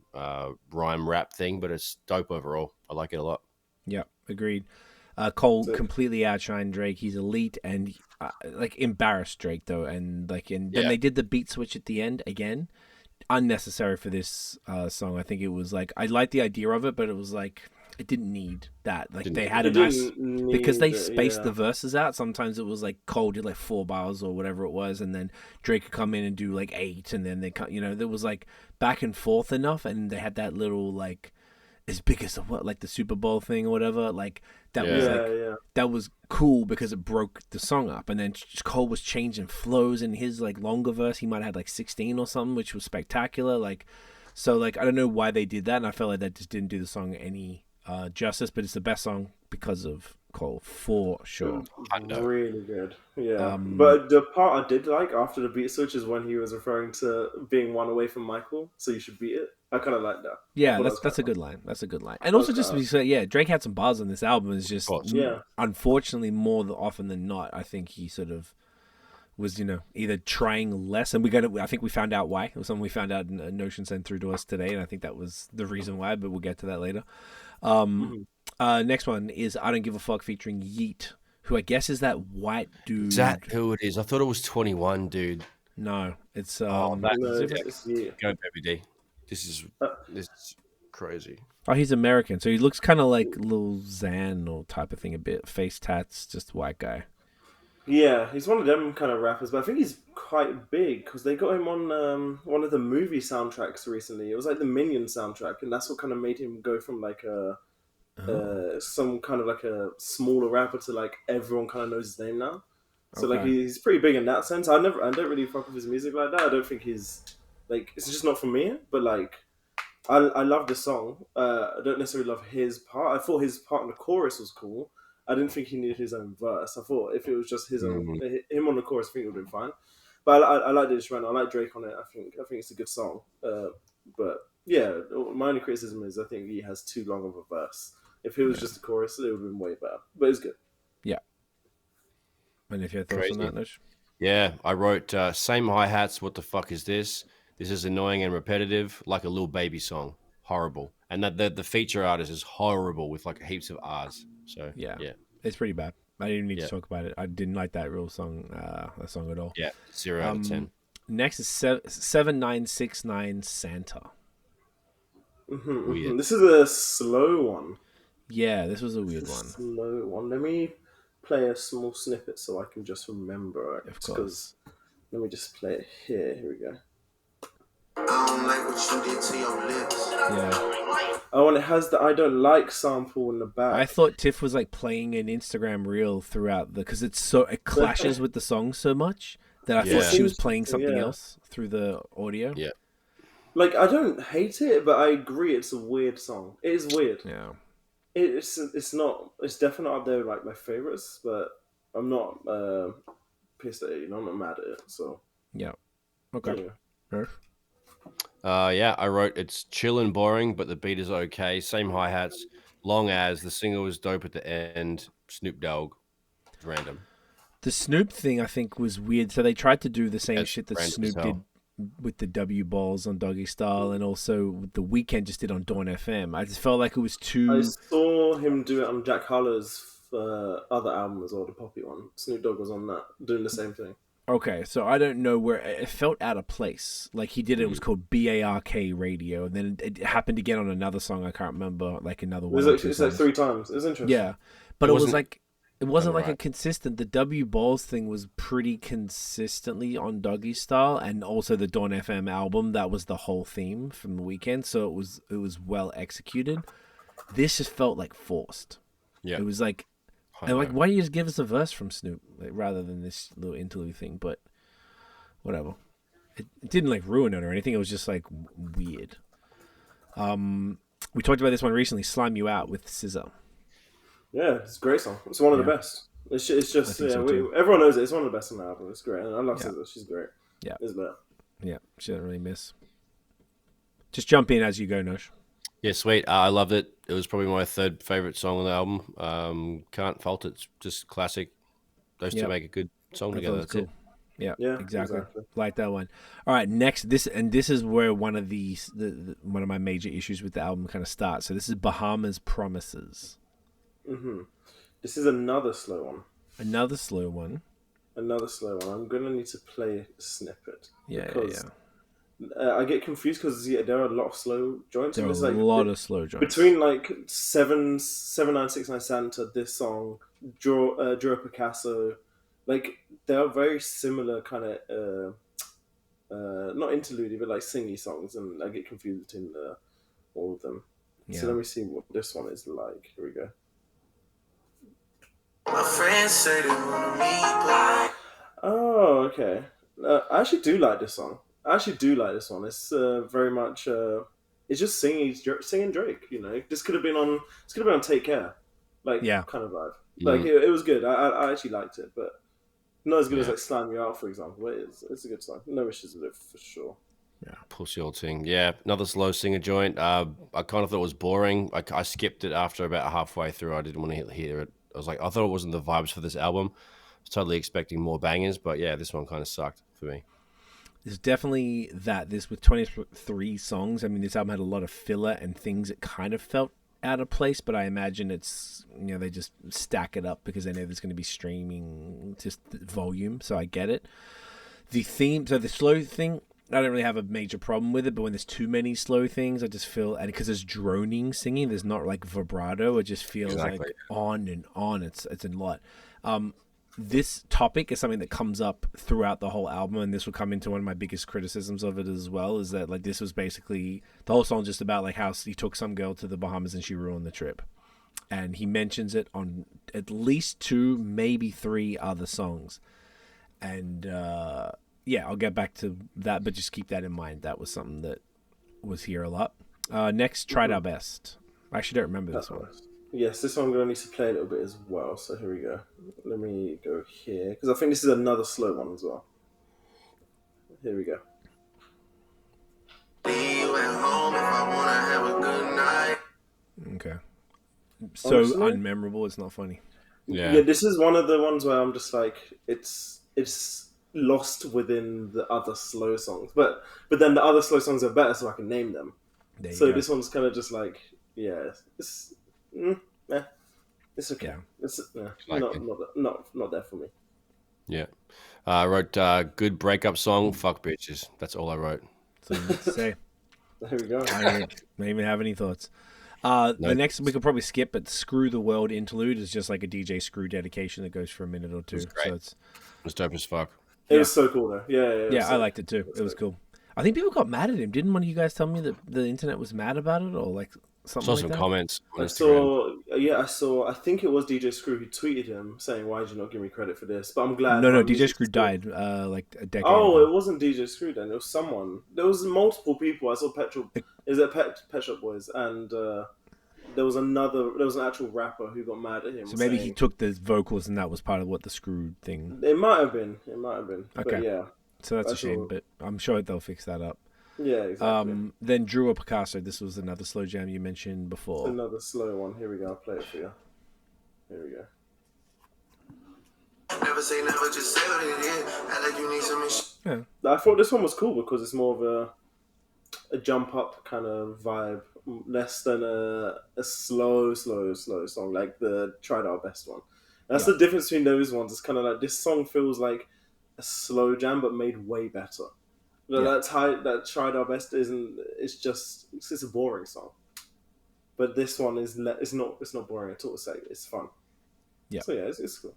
rhyme rap thing. But it's dope overall. I like it a lot. Yeah, agreed. Cole completely outshined Drake. He's elite and like embarrassed Drake though, and like then they did the beat switch at the end again. Unnecessary for this song. I think it was like I liked the idea of it, but it was like it didn't need that. Like they had a nice because they spaced the verses out. Sometimes it was like Cole did like 4 bars or whatever it was, and then Drake could come in and do like 8, and then they there was like back and forth enough, and they had that little like as big as the Super Bowl thing or whatever. Like that was that was cool because it broke the song up, and then Cole was changing flows in his like longer verse. He might have had like 16 or something, which was spectacular. Like so, like I don't know why they did that, and I felt like that just didn't do the song any justice. But it's the best song because of Cole for sure. Really good. Yeah, but the part I did like after the beat switch is when he was referring to being one away from Michael, so you should beat it. I kind of like that. Yeah, that's a good line. That's a good line. And also just to be said, Drake had some bars on this album. It's just unfortunately more often than not, I think he sort of was either trying less, and I think we found out why. It was something we found out in Notion sent through to us today, and I think that was the reason why. But we'll get to that later. Next one is I Don't Give a Fuck featuring Yeet, who I guess is that white dude. Is that who it is? I thought it was 21, dude. No, it's Go Baby D. This is crazy. Oh, he's American, so he looks kind of like Lil Xan or type of thing. A bit face tats, just white guy. Yeah, he's one of them kind of rappers, but I think he's quite big because they got him on one of the movie soundtracks recently. It was like the Minions soundtrack, and that's what kind of made him go from like a some kind of like a smaller rapper to like everyone kind of knows his name now. So like Okay. he's pretty big in that sense. I don't really fuck with his music like that. I don't think he's like, it's just not for me. But like I love the song. I don't necessarily love his part. I thought his part in the chorus was cool. I didn't think he needed his own verse. I thought if it was just his own him on the chorus, I think it would have been fine. But I like the instrumental. I like Drake on it. I think it's a good song. But yeah, my only criticism is I think he has too long of a verse. If it was just a chorus, it would have been way better. But it's good. Yeah. And if you had thoughts on that, Nish? Yeah, I wrote same hi-hats. What the fuck is this? This is annoying and repetitive, like a Lil Baby song. Horrible. And the feature artist is horrible with like heaps of R's. So yeah, it's pretty bad. I didn't even need to talk about it. I didn't like that real song, that song at all. Yeah, 0 out of 10. Next is 7969 Santa. Weird. This is a slow one. Yeah, this was a weird one. Slow one. Let me play a small snippet so I can just remember it. Of course. Let me just play it here. Here we go. I don't like what you did to your lips. Yeah. Oh, and it has the I don't like sample in the back. I thought Tiff was like playing an Instagram reel throughout because it clashes with the song so much that I thought she was playing something else through the audio. Yeah. Like, I don't hate it, but I agree it's a weird song. It is weird. Yeah. It's definitely not up there with like my favorites, but I'm not pissed at it. I'm not mad at it. So yeah. Okay. Yeah. Yeah, I wrote it's chill and boring, but the beat is okay. Same hi-hats, long as the single was dope at the end. Snoop Dogg, random. The Snoop thing I think was weird. So they tried to do the same shit that Snoop did with the W balls on Doggy Style, and also The Weeknd just did on Dawn FM. I just felt like it was too. I saw him do it on Jack Harlow's other album as well, the Poppy one. Snoop Dogg was on that, doing the same thing. Okay, so I don't know where it felt out of place. Like he did it was called BARK Radio, and then it happened again on another song. I can't remember, like another one. It's like 3 times. It was interesting. Yeah, but it wasn't like a consistent. The W Balls thing was pretty consistently on Doggy Style, and also the Dawn FM album. That was the whole theme from The Weeknd, so it was well executed. This just felt like forced. Yeah, it was like. And like, why don't you just give us a verse from Snoop, like, rather than this little interlude thing? But whatever, it didn't like ruin it or anything. It was just like weird. We talked about this one recently, "Slime You Out" with SZA. Yeah, it's a great song. It's one of the best. It's just everyone knows it. It's one of the best on the album. It's great, and I love SZA. She's great. Yeah, it's better. Yeah, she doesn't really miss. Just jump in as you go, Nosh. Yeah, sweet. I loved it. It was probably my 3rd favorite song on the album. Can't fault it. It's just classic. Those two make a good song together. That's cool. Yeah, exactly. Like that one. All right, next this is where one of one of my major issues with the album kind of starts. So this is Bahamas Promises. This is another slow one. Another slow one. I'm gonna need to play a snippet. Yeah. I get confused because there are a lot of slow joints. There are a lot of slow joints. Between like 7969 Santa, this song, Draw Picasso, like they are very similar kind of, not interlude, but like singy songs, and I get confused between all of them. Yeah. So let me see what this one is like. Here we go. My friends say they want me. Oh, okay. I actually do like this song. It's very much. It's just singing Drake. You know, this could have been on. This could have been on Take Care, like kind of vibe. Like it was good. I actually liked it, but not as good as like Slime You Out, for example. But it's a good song. No issues with it for sure. Yeah, pussy old thing. Yeah, another slow singer joint. I kind of thought it was boring. I skipped it after about halfway through. I didn't want to hear it. I thought it wasn't the vibes for this album. I was totally expecting more bangers, but yeah, this one kind of sucked for me. There's definitely that. This with 23 songs. I mean, this album had a lot of filler and things that kind of felt out of place, but I imagine it's, they just stack it up because they know there's going to be streaming just volume, so I get it. The theme, so the slow thing, I don't really have a major problem with it, but when there's too many slow things, I just feel, and because there's droning singing, there's not like vibrato, it just feels like on and on. It's a lot. This topic is something that comes up throughout the whole album, and this will come into one of my biggest criticisms of it as well, is that like this was basically the whole song just about like how he took some girl to the Bahamas and she ruined the trip. and he mentions it on at least 2, maybe 3 other songs. And yeah, I'll get back to that, but just keep that in mind. That was something that was here a lot. Next, Tried Our Best. I actually don't remember this one. Yes, this one I'm going to need to play a little bit as well. So here we go. Let me go here, because I think this is another slow one as well. Here we go. Okay. So unmemorable, it's not funny. Yeah, this is one of the ones where I'm just like, it's lost within the other slow songs. But then the other slow songs are better, so I can name them. So this one's kind of just like, yeah, it's okay. Yeah. It's not there for me. Yeah. I wrote good breakup song, fuck bitches. That's all I wrote. Something to say. There we go. I don't even have any thoughts. The next we could probably skip, but Screw the World interlude is just like a DJ Screw dedication that goes for a minute or 2. So it's dope as fuck. It was so cool though. Yeah, I liked it too. It was cool. I think people got mad at him. Didn't one of you guys tell me that the internet was mad about it, or like something like that? I saw some comments on Instagram. I saw. I think it was DJ Screw who tweeted him saying, "Why did you not give me credit for this?" But I'm glad. No, DJ Screw died like a decade ago. It wasn't DJ Screw then. It was someone. There was multiple people. I saw Pet Shop Boys, and there was an actual rapper who got mad at him. So maybe he took the vocals, and that was part of what the Screw thing. It might have been. Okay. But yeah. So that's a shame, but I'm sure they'll fix that up. Yeah, exactly. Then Drew or Picasso. This was another slow jam you mentioned before. Another slow one. Here we go. I'll play it for you. Here we go. Never say never, just say what it is. I like you need some. Yeah. I thought this one was cool because it's more of a jump up kind of vibe, less than a slow song like the Tried Our Best one. That's the difference between those ones. It's kind of like this song feels like a slow jam but made way better. That Tried Our Best isn't. It's a boring song, but this one is. It's not boring at all. It's fun. Yeah. So yeah, it's cool.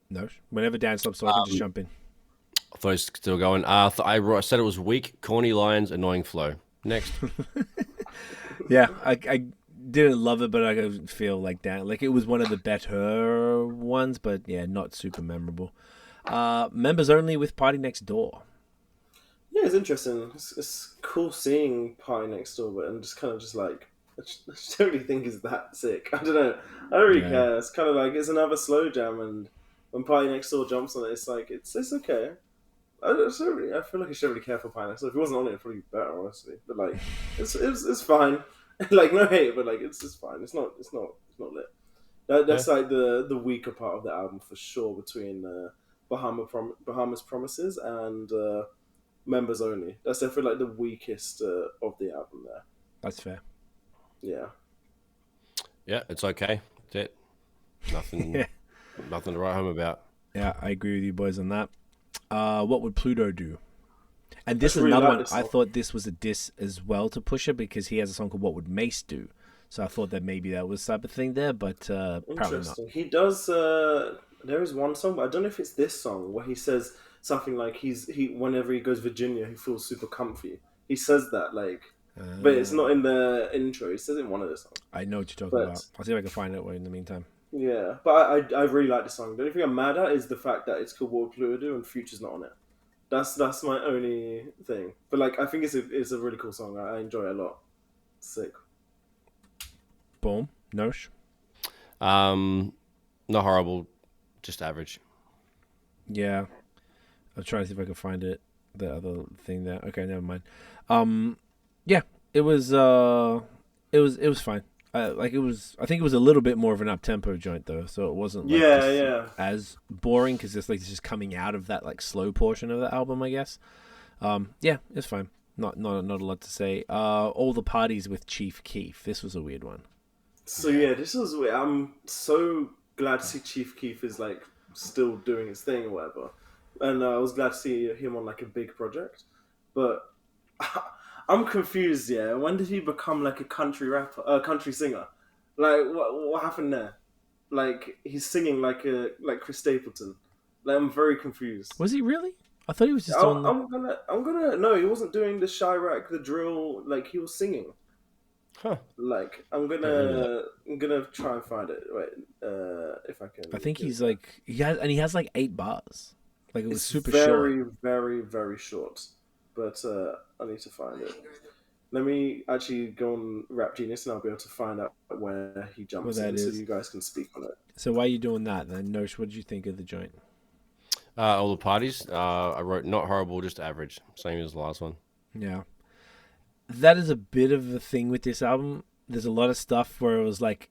No, whenever Dan stops talking, just jump in. I thought it's still going. I said it was weak, corny lines, annoying flow. Next. Yeah, I didn't love it, but I feel like Dan. Like it was one of the better ones, but yeah, not super memorable. Members only with Party Next Door. Yeah, it's interesting. It's cool seeing Party Next Door, but I'm just kind of just like, I just don't really think it's that sick. I don't know. I don't really care. It's kind of like it's another slow jam, and when Party Next Door jumps on it, it's like it's okay. I feel like I shouldn't really care for Party Next Door. If it wasn't on it, it'd probably be better, honestly. But like, it's fine. Like no hate, but like it's fine. It's not lit. That's like the weaker part of the album for sure, between Bahamas Promises and Members Only. That's definitely like the weakest of the album there. That's fair. Yeah. Yeah, it's okay. That's it. Nothing. Nothing to write home about. Yeah, I agree with you boys on that. What would Pluto do? And this is another one. I thought this was a diss as well to Pusha because he has a song called What Would Mace Do? So I thought that maybe that was type of thing there, but probably not. He does. There is one song, but I don't know if it's this song where he says something like whenever he goes Virginia, he feels super comfy. He says that but it's not in the intro. He says it in one of the songs. I know what you're talking about. I'll see if I can find it in the meantime. Yeah, but I really like the song. The only thing I'm mad at is the fact that it's called What Would Pluto Do and Future's not on it. That's my only thing. But like, I think it's a really cool song. I enjoy it a lot. Sick. Boom. Nosh. Not horrible, just average. Yeah, I'll try to see if I can find it. The other thing there. Okay, never mind. Yeah, it was fine. I think it was a little bit more of an up-tempo joint though, so it wasn't as boring because it's just coming out of that like slow portion of the album, I guess. Yeah, it's fine. Not a lot to say. All the parties with Chief Keef. This was a weird one. So yeah, this was weird. I'm so glad to see Chief Keef is like still doing his thing or whatever, and I was glad to see him on like a big project, but. I'm confused. Yeah, when did he become like a country rapper, country singer? Like, what happened there? Like, he's singing like Chris Stapleton. Like, I'm very confused. Was he really? I thought he was just on. I'm gonna. No, he wasn't doing the Chirac, the drill. Like, he was singing. Huh. Like I'm remember gonna try and find it. Wait, if I can. I think he's like he has like 8 bars. Like it was It's super very, short. very, very short, but I need to find it. Let me actually go on Rap Genius, and I'll be able to find out where he What jumps that in, so is. you guys can speak on it. So why are you doing that then? Nosh, what did you think of the joint? all the parties. I wrote not horrible, just average, same as the last one. Yeah. That is a bit of a thing with this album. There's a lot of stuff where it was like,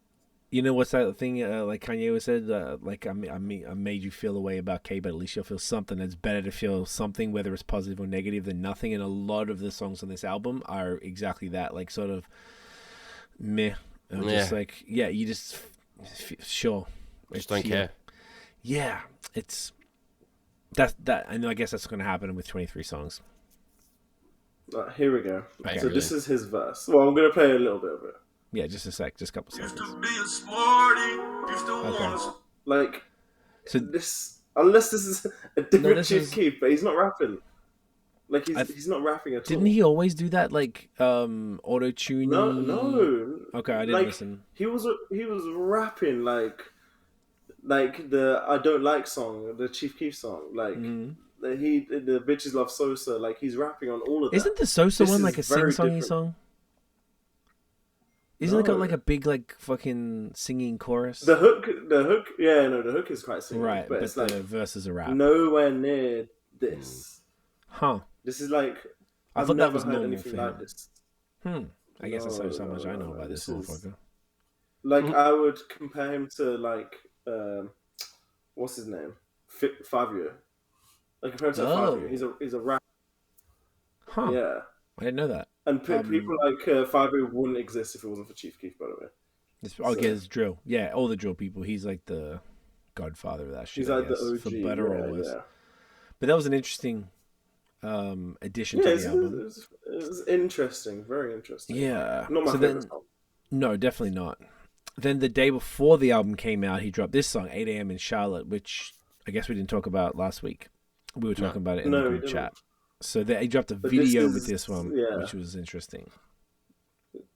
you know, what's that thing? Like Kanye always said, like I made you feel a way about K, but at least you'll feel something. It's better to feel something, whether it's positive or negative, than nothing. And a lot of the songs on this album are exactly that, like sort of meh, just like you just sure, Just don't care. Yeah, it's that. I know. I guess that's going to happen with 23 songs. Here we go. Okay. So this is his verse. Well, I'm gonna play a little bit of it. Yeah, just a sec, just a couple seconds. Okay. Like, So this, unless this is a different this Chief is- Keef, but he's not rapping. Like he's not rapping at didn't all. he always do that, like auto tuning? No. Okay, I didn't Like, listen. He was rapping like the I Don't Like song, the Chief Keef song. Like the Bitches Love Sosa. Like he's rapping on all of that. Isn't the Sosa This one is like a very sing-songy different. song? Isn't it got No. like a big like fucking singing chorus? The hook, yeah, no, the hook is quite singing, Right, but but it's the like verses are rap. nowhere near this. Huh. This is like I I've thought that never was heard normal anything for like him. this. I guess that's how much I know No, about this this is- motherfucker. Like I would compare him to like what's his name, Fabio. Like compare him to Fabio. He's a rap. Huh. Yeah, I didn't know that. and people like Fabio wouldn't exist if it wasn't for Chief Keef. By the way, I guess drill. Yeah, all the drill people. He's like the godfather of that shit. he's like the guess, OG. for better or worse. Yeah. But that was an interesting addition Yeah, to the album. it was interesting, very interesting. Yeah. Not my So favorite then, song. no, definitely not. Then the day before the album came out, he dropped this song, 8 a.m. in Charlotte, which I guess we didn't talk about last week. We were talking about it in the No, we group didn't. chat. So he dropped a But video this with is- this one, yeah. which was interesting.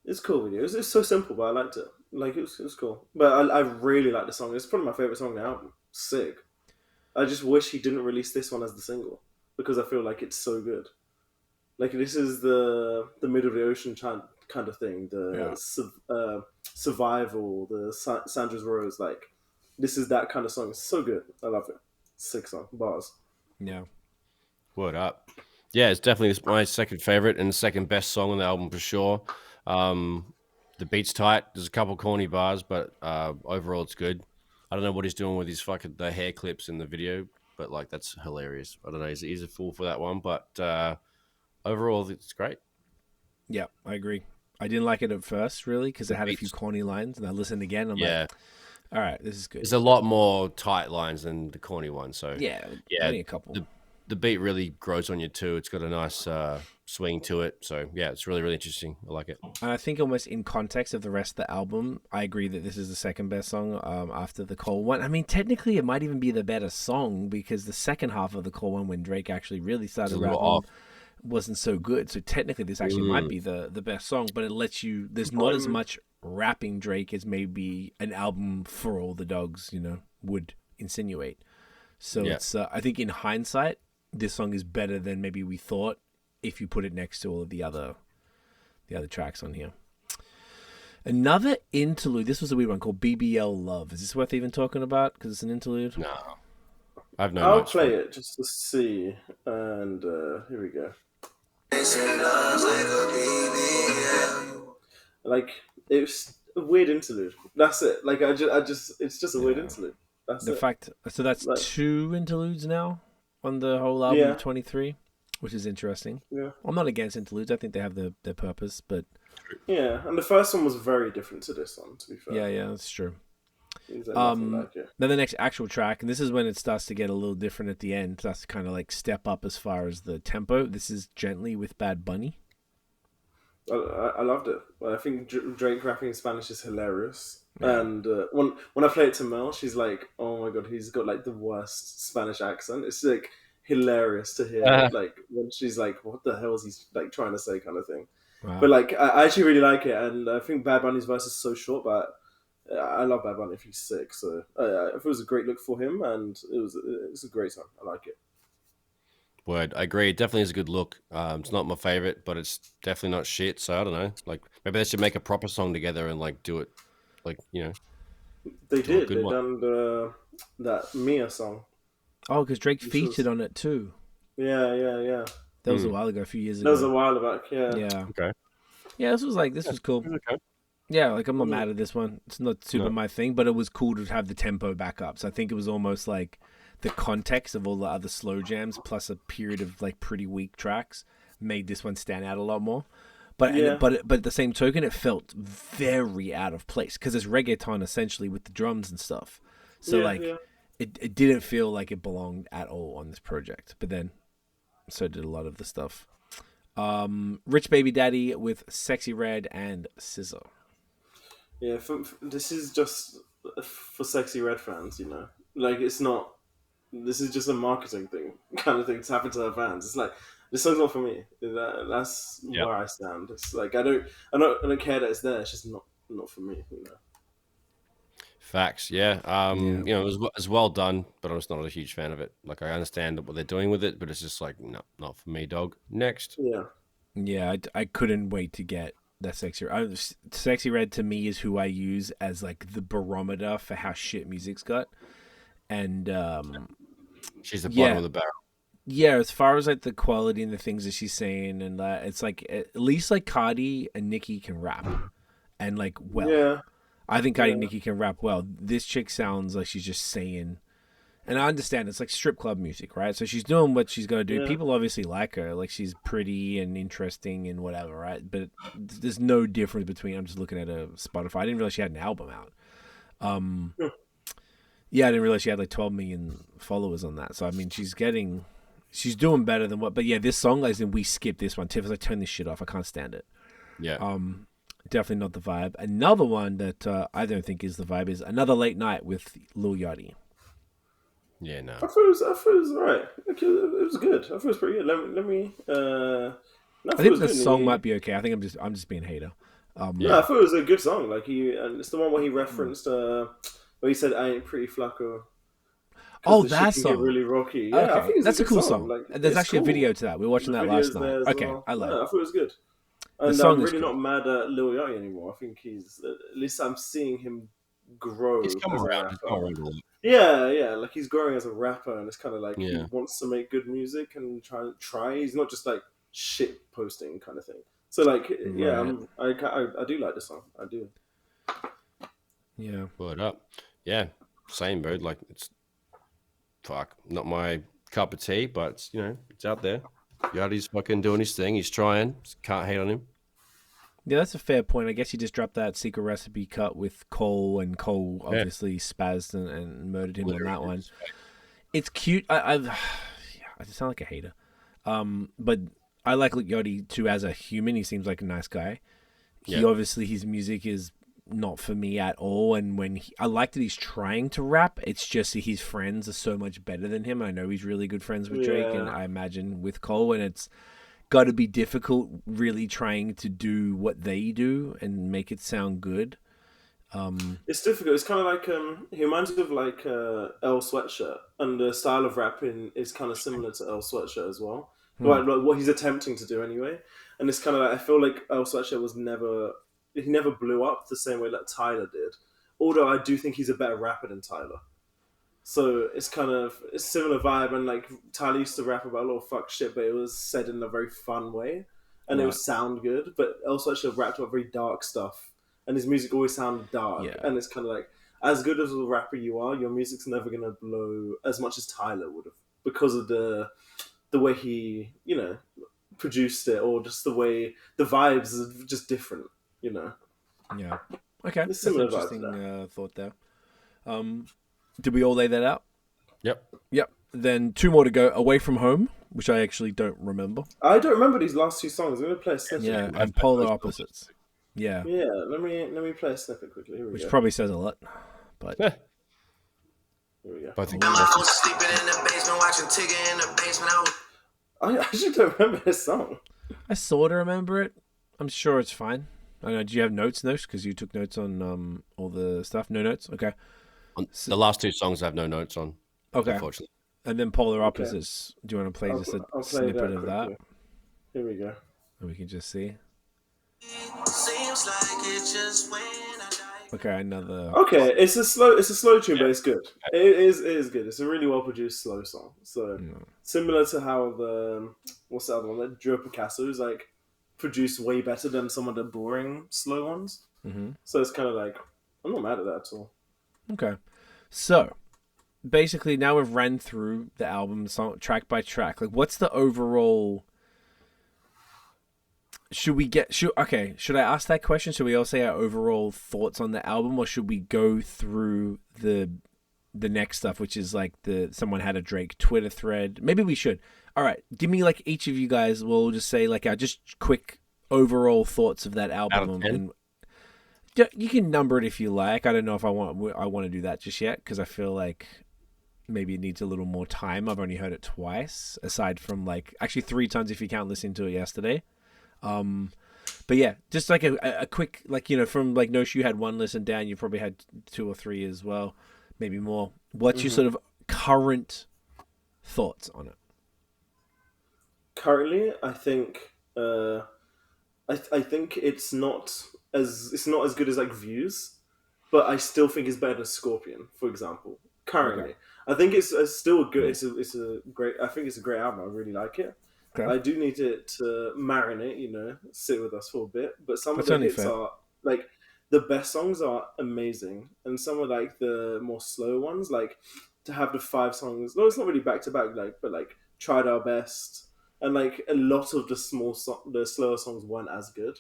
It's cool video. It's so simple, but I liked it. Like it was cool. But I really like the song. It's probably my favorite song on the album. Sick. I just wish he didn't release this one as the single because I feel like it's so good. Like this is the middle of the ocean kind of thing. Survival. The Sandra's Rose. Like this is that kind of song. It's so good. I love it. Sick song. Bars. Yeah. Word up. Yeah, it's definitely my second favorite and the second best song on the album for sure. The beat's tight. There's a couple corny bars, but overall it's good. I don't know what he's doing with his the hair clips in the video, but like that's hilarious. I don't know. He's a fool for that one, but overall it's great. Yeah, I agree. I didn't like it at first, really, because it had a few beats- corny lines, and I listened again. I'm Yeah, like, all right, this is good. there's a lot more tight lines than the corny one. So Yeah, Yeah, only a couple. the beat really grows on you too. It's got a nice swing to it. So yeah, it's really, really interesting. I like it. And I think almost in context of the rest of the album, I agree that this is the second best song after the Cole one. I mean, technically, it might even be the better song because the second half of the Cole one, when Drake actually really started It's a little rapping, off. wasn't so good. So technically, this actually might be the best song, but it lets you. There's not as much rapping Drake as maybe an album for all the dogs, would insinuate. So Yeah. it's. I think in hindsight, this song is better than maybe we thought if you put it next to all of the other tracks on here. Another interlude. This was a weird one called BBL Love. Is this worth even talking about? Because it's an interlude. No, I've no. I'll much play for it just to see. And here we go. Like it's a weird interlude. That's it. Like I just it's just a weird interlude. That's The it. fact. So that's Like- 2 interludes now on the whole album Yeah. of 23, which is interesting. Yeah. I'm not against interludes. I think they have their purpose, but Yeah, and the first one was very different to this one. To be fair, yeah, that's true. It's nothing like it. Then the next actual track, and this is when it starts to get a little different at the end. It starts to kind of like step up as far as the tempo. This is Gently with Bad Bunny. I loved it. I think Drake rapping in Spanish is hilarious. And when I play it to Mel, she's like, "Oh my god, he's got like the worst Spanish accent." It's like hilarious to hear. Like when she's like, "What the hell is he like trying to say?" kind of thing. Wow. But like, I actually really like it, and I think Bad Bunny's verse is so short, but I love Bad Bunny if he's sick. So I thought it was a great look for him, and it's a great song. I like it. Word, I agree. It definitely is a good look. It's not my favorite, but it's definitely not shit. So I don't know. Like maybe they should make a proper song together and like do it, like They do a did. good They one. done that Mia song. Oh, because Drake Which featured was on it too. yeah. That was a while ago, a few years That was a ago. while back. Yeah. Yeah. Okay. Yeah, this was cool. Okay. Yeah, like I'm not mad at this one. It's not super No. my thing, but it was cool to have the tempo back up. So I think it was almost like the context of all the other slow jams plus a period of like pretty weak tracks made this one stand out a lot more. But Yeah. but at the same token, it felt very out of place because it's reggaeton essentially with the drums and stuff. So it didn't feel like it belonged at all on this project. But then so did a lot of the stuff. Rich Baby Daddy with Sexy Red and Scissor. Yeah, this is just for Sexy Red fans, you know. Like, it's not. This is just a marketing thing, kind of thing to happen to her fans. It's like, this song's not for me. That's where I stand. It's like I don't care that it's there. It's just not for me, you know. Facts, yeah. It's well done, but I'm just not a huge fan of it. Like I understand what they're doing with it, but it's just like no, not for me, dog. Next. Yeah, I couldn't wait to get that Sexy Red to me is who I use as like the barometer for how shit music's got, and she's the bottom of the barrel. Yeah, as far as like the quality and the things that she's saying, and it's like at least like Cardi and Nicki can rap, and like I think Cardi and Nicki can rap well. This chick sounds like she's just saying. And I understand it's like strip club music, right? So she's doing what she's got to do. Yeah. People obviously like her. Like she's pretty and interesting and whatever, right? But there's no difference between, I'm just looking at a Spotify. I didn't realize she had an album out. Yeah, I didn't realize she had like 12 million followers on that. So, I mean, she's doing better than what, but yeah, this song, as in we skip this one. Tiff is like, turn this shit off. I can't stand it. Yeah. Definitely not the vibe. Another one that I don't think is the vibe is Another Late Night with Lil Yachty. Yeah, no. I thought it was alright. It was good. I thought it was pretty good. Let me. I think the song might be okay. I think I'm just being a hater. Yeah, I thought it was a good song. Like and it's the one where he referenced where he said, "I ain't pretty flaco." Oh, that song. Really rocky. Yeah, okay. I think that's a cool song. Like, there's actually a video to that. We were watching that last night. Okay, well. I like it. I thought it was good. And I'm really not mad at Lil Yachty anymore. I think he's at least I'm seeing him grow. He's come around. Yeah, like he's growing as a rapper, and it's kind of like he wants to make good music and try. He's not just like shit posting kind of thing. So like, yeah, I do like this song. I do. Yeah. Word up. Yeah, same, bro. Like it's not my cup of tea, but it's out there. Yachty's fucking doing his thing. He's trying. Can't hate on him. Yeah, that's a fair point. I guess he just dropped that Secret Recipe cut with Cole, and Cole obviously spazzed and murdered him on that one. It's cute. I just sound like a hater. But I like Yachty too as a human. He seems like a nice guy. He obviously, his music is not for me at all. And I like that he's trying to rap. It's just that his friends are so much better than him. I know he's really good friends with Drake, and I imagine with Cole, and it's got to be difficult really trying to do what they do and make it sound good. It's difficult. It's kind of like he reminds me of like Earl Sweatshirt, and the style of rapping is kind of similar to Earl Sweatshirt as well. Like what he's attempting to do anyway. And it's kind of like, I feel like Earl Sweatshirt he never blew up the same way that Tyler did. Although I do think he's a better rapper than Tyler. So it's similar vibe, and like Tyler used to rap about a lot of fuck shit, but it was said in a very fun way, and it would sound good. But also actually rapped about very dark stuff, and his music always sounded dark. And it's kind of like, as good as a rapper you are, your music's never gonna blow as much as Tyler would have, because of the way he produced it, or just the way the vibes are just different. Yeah. Okay. That's an interesting thought there. Did we all lay that out? Yep. Then 2 more to go. Away From Home, which I actually don't remember. I don't remember these last 2 songs. I'm going to play a snippet. Yeah, and Polar Opposites. Yeah. Yeah, let me play a snippet quickly. Which probably says a lot. But here we go. I was sleeping in the basement, watching Tigger in the basement. I actually don't remember this song. I sort of remember it. I'm sure it's fine. I don't know. Do you have notes, because you took notes on all the stuff? No notes. Okay. The last 2 songs I have no notes on. Okay. Unfortunately. And then Polar Opposites. Do you want to play just a snippet of that? Here we go. And we can just see. Seems like it just went. Okay, another. Okay, it's a slow tune, but it's good. It is good. It's a really well produced slow song. So similar to how what's the other one? The Joe Picasso is like produced way better than some of the boring slow ones. Mm-hmm. So it's kind of like, I'm not mad at that at all. Okay, so basically now we've ran through the album song track by track. Like, what's the overall? Should I ask that question? Should we all say our overall thoughts on the album, or should we go through the next stuff, which is like someone had a Drake Twitter thread? Maybe we should. All right, give me like each of you guys. We'll just say like our just quick overall thoughts of that album. Out of 10? And you can number it if you like. I don't know if I want to do that just yet, because I feel like maybe it needs a little more time. I've only heard it twice, aside from like actually 3 times if you count listening to it yesterday. But yeah, just like a quick, like, from like Nosh, you had 1 listen down, you probably had 2 or 3 as well, maybe more. What's your sort of current thoughts on it? Currently, I think I think it's not as good as like Views, but I still think it's better than Scorpion, for example. Currently, okay. I think it's still a good. It's a great. I think it's a great album. I really like it. Okay. I do need it to marinate, sit with us for a bit. But some of the hits are like the best songs are amazing, and some of like the more slow ones, like to have the 5 songs. No, it's not really back to back, but like Tried Our Best, and like a lot of the slower songs weren't as good,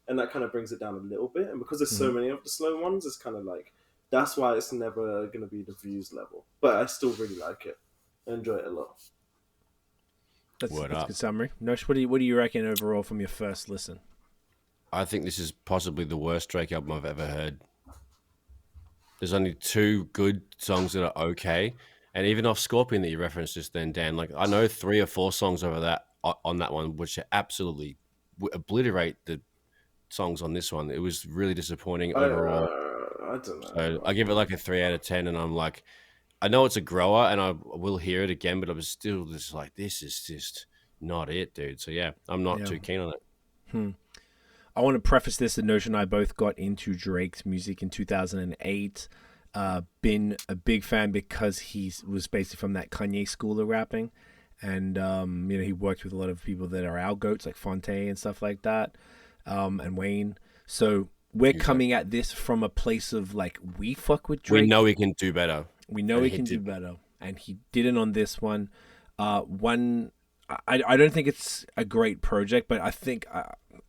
and that kind of brings it down a little bit. And because there's so many of the slow ones, it's kind of like that's why it's never gonna be the Views level. But I still really like it. I enjoy it a lot. That's a good summary. Nosh, what do you reckon overall from your first listen? I think this is possibly the worst Drake album I've ever heard. There's only 2 good songs that are okay, and even off Scorpion that you referenced just then, Dan. Like I know 3 or 4 songs over that on that one, which absolutely obliterate the songs on this one. It was really disappointing overall. I don't know. So I give it like a 3 out of 10, and I'm like, I know it's a grower, and I will hear it again, but I was still just like, this is just not it, dude. So yeah, I'm not too keen on it. I want to preface this: the Notion and I both got into Drake's music in 2008. Been a big fan because he was basically from that Kanye school of rapping, and he worked with a lot of people that are our goats, like Fonte and stuff like that, and Wayne. So we're coming at this from a place of like, we fuck with Drake. We know he can do better. We know he can do better, and he didn't on this one. I don't think it's a great project, but I think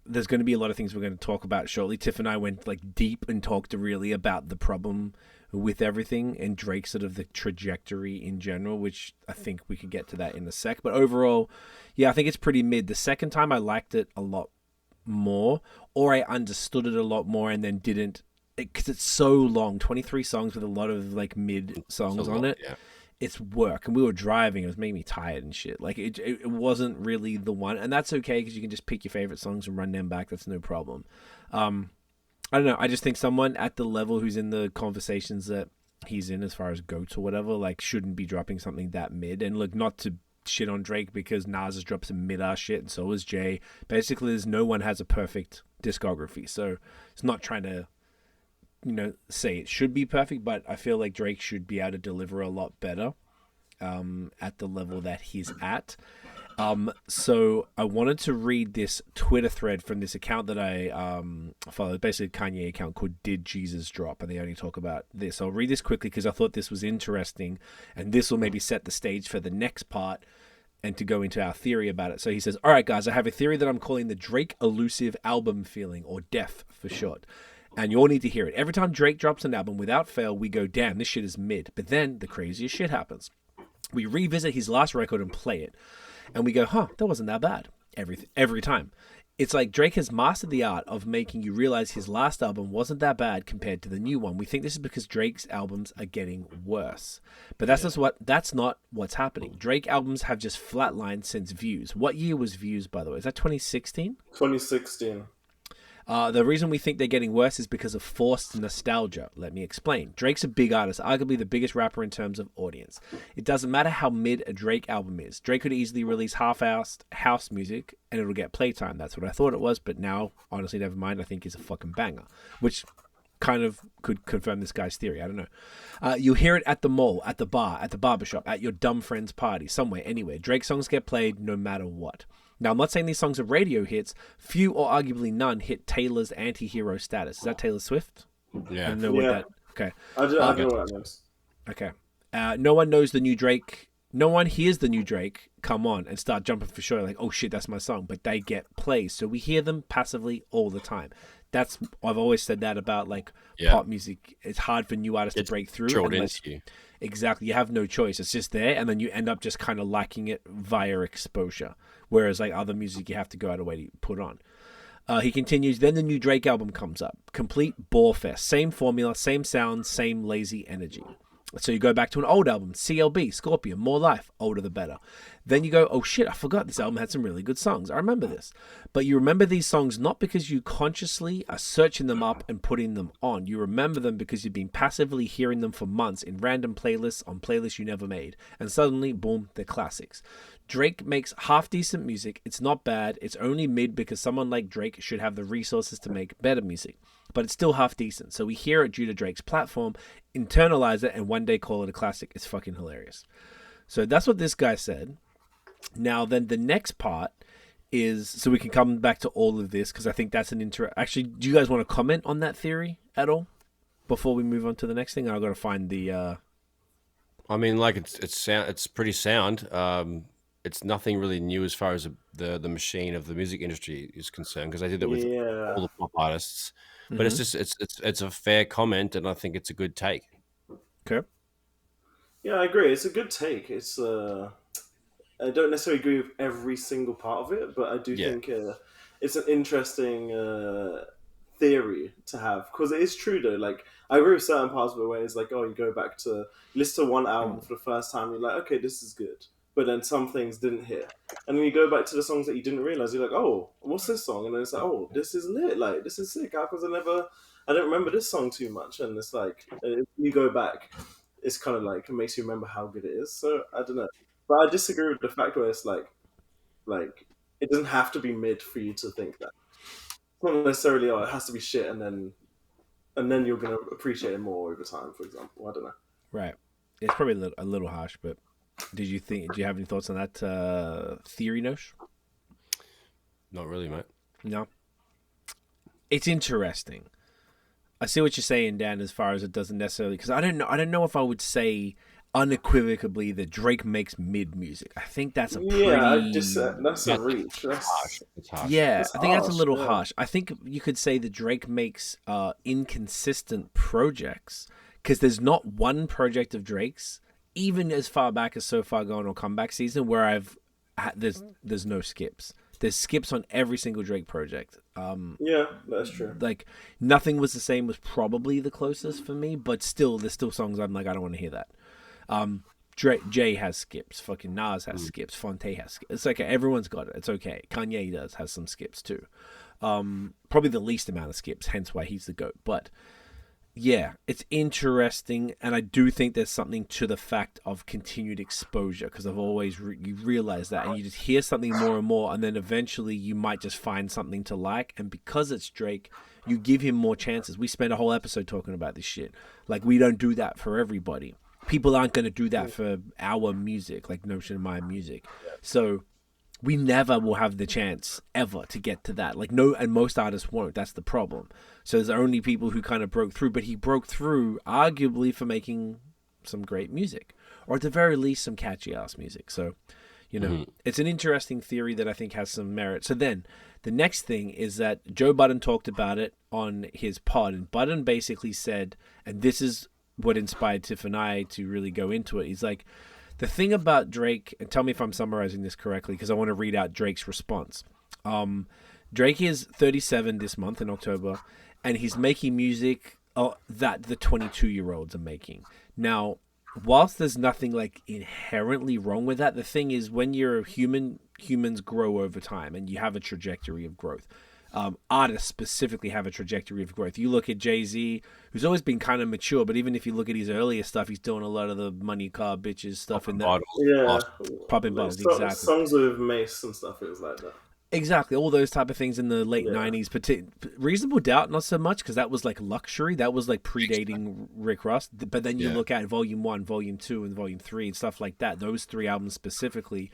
there's going to be a lot of things we're going to talk about shortly. Tiff and I went like deep and talked really about the problem with everything and Drake's sort of the trajectory in general, which I think we could get to that in a sec. But overall, yeah, I think it's pretty mid. The second time I liked it a lot more, or I understood it a lot more and then didn't, because it's so long, 23 songs with a lot of like mid songs on it. Yeah. It's work, and we were driving. It was making me tired and shit. Like it wasn't really the one, and that's okay because you can just pick your favorite songs and run them back. That's no problem. I don't know. I just think someone at the level who's in the conversations that he's in, as far as goats or whatever, like shouldn't be dropping something that mid. And look, not to shit on Drake because Nas has dropped some mid-ass shit, and so has Jay. Basically, no one has a perfect discography, so it's not trying to say it should be perfect, but I feel like Drake should be able to deliver a lot better at the level that he's at. So I wanted to read this Twitter thread from this account that I follow, basically a Kanye account called Did Jesus Drop, and they only talk about this. I'll read this quickly because I thought this was interesting, and this will maybe set the stage for the next part and to go into our theory about it. So he says, all right, guys, I have a theory that I'm calling the Drake elusive album feeling, or DEF for short. And you all need to hear it. Every time Drake drops an album, without fail, we go, damn, this shit is mid. But then the craziest shit happens. We revisit his last record and play it. And we go, that wasn't that bad. Every time. It's like Drake has mastered the art of making you realize his last album wasn't that bad compared to the new one. We think this is because Drake's albums are getting worse. But that's not what's happening. Drake albums have just flatlined since Views. What year was Views, by the way? Is that 2016? 2016. The reason we think they're getting worse is because of forced nostalgia. Let me explain. Drake's a big artist, arguably the biggest rapper in terms of audience. It doesn't matter how mid a Drake album is. Drake could easily release half-assed house music and it'll get playtime. That's what I thought it was, but now, honestly, never mind. I think it's a fucking banger, which kind of could confirm this guy's theory. I don't know. You'll hear it at the mall, at the bar, at the barbershop, at your dumb friend's party, somewhere, anywhere. Drake songs get played no matter what. Now, I'm not saying these songs are radio hits. Few or arguably none hit Taylor's anti-hero status. Is that Taylor Swift? Yeah. I don't know what that... Okay. I don't know what that means. Okay. No one knows the new Drake. No one hears the new Drake come on and start jumping for sure, like, oh shit, that's my song. But they get plays. So we hear them passively all the time. I've always said that about like pop music. It's hard for new artists to break through. Into you. Exactly. You have no choice. It's just there. And then you end up just kind of liking it via exposure. Whereas like other music, you have to go out of the way to put on. He continues, then the new Drake album comes up. Complete bore fest. Same formula, same sound, same lazy energy. So you go back to an old album, CLB, Scorpion, More Life, older the better. Then you go, oh shit, I forgot this album had some really good songs. I remember this. But you remember these songs not because you consciously are searching them up and putting them on. You remember them because you've been passively hearing them for months in random playlists on playlists you never made. And suddenly, boom, they're classics. Drake makes half-decent music. It's not bad. It's only mid because someone like Drake should have the resources to make better music. But it's still half-decent. So we hear it due to Drake's platform, internalize it, and one day call it a classic. It's fucking hilarious. So that's what this guy said. Now, then the next part is... So we can come back to all of this because I think that's an Actually, do you guys want to comment on that theory at all before we move on to the next thing? I've got to find the... I mean, like, it's pretty sound. It's nothing really new as far as the machine of the music industry is concerned, because I did that with all the pop artists. But it's just it's a fair comment, and I think it's a good take. Okay. Yeah, I agree. It's a good take. It's I don't necessarily agree with every single part of it, but I do think it's an interesting theory to have, because it is true though. Like, I agree with certain parts of it where it's like, oh, you go back to listen to one album for the first time, you're like, okay, this is good. But then some things didn't hit. And then you go back to the songs that you didn't realize, you're like, oh, what's this song? And then it's like, oh, this is lit. Like, this is sick. How come I don't remember this song too much? And it's like, if you go back, it's kind of like, it makes you remember how good it is. So, I don't know. But I disagree with the fact where it's like, it doesn't have to be mid for you to think that. It's not necessarily, oh, it has to be shit, and then you're going to appreciate it more over time, for example. I don't know. Right. It's probably a little harsh, but... Do you have any thoughts on that theory, Nosh? Not really, mate. No. It's interesting. I see what you're saying, Dan, as far as it doesn't necessarily, because I don't know if I would say unequivocally that Drake makes mid music. I think that's a pretty... that's a reach. That's harsh. It's harsh. Yeah, I think that's a little harsh. I think you could say that Drake makes inconsistent projects, because there's not one project of Drake's, even as far back as So Far Gone or Comeback Season, where there's no skips. There's skips on every single Drake project. Yeah, that's true. Like, Nothing Was the Same was probably the closest for me, but still, there's still songs I'm like, I don't want to hear that. Jay has skips. Fucking Nas has skips. Fonte has skips. It's like everyone's got it. It's okay. Kanye has some skips too. Probably the least amount of skips, hence why he's the GOAT. But yeah, it's interesting, and I do think there's something to the fact of continued exposure, because I've always you realize that, and you just hear something more and more, and then eventually you might just find something to like, and because it's Drake, you give him more chances. We spent a whole episode talking about this shit. Like, we don't do that for everybody. People aren't going to do that for our music, like Notion of My music. So we never will have the chance ever to get to that. Like, no, and most artists won't. That's the problem. So there's only people who kind of broke through, but he broke through arguably for making some great music, or at the very least some catchy ass music. So, you know, it's an interesting theory that I think has some merit. So then the next thing is that Joe Budden talked about it on his pod, and Budden basically said, and this is what inspired Tiff and I to really go into it. He's like, the thing about Drake, and tell me if I'm summarizing this correctly, because I want to read out Drake's response. Drake is 37 this month in October, and he's making music that the 22-year-olds are making. Now, whilst there's nothing like inherently wrong with that, the thing is, when you're a human, humans grow over time, and you have a trajectory of growth. artists specifically have a trajectory of growth. You look at Jay-Z, who's always been kind of mature, but even if you look at his earlier stuff, he's doing a lot of the money car bitches stuff in that. Yeah, popping bottles, exactly. Songs with Mace and stuff, it was like that. Exactly, all those type of things in the late 90s. Reasonable Doubt, not so much, because that was like luxury. That was like predating Rick Ross. But then you look at Volume 1, Volume 2, and Volume 3 and stuff like that. Those 3 albums specifically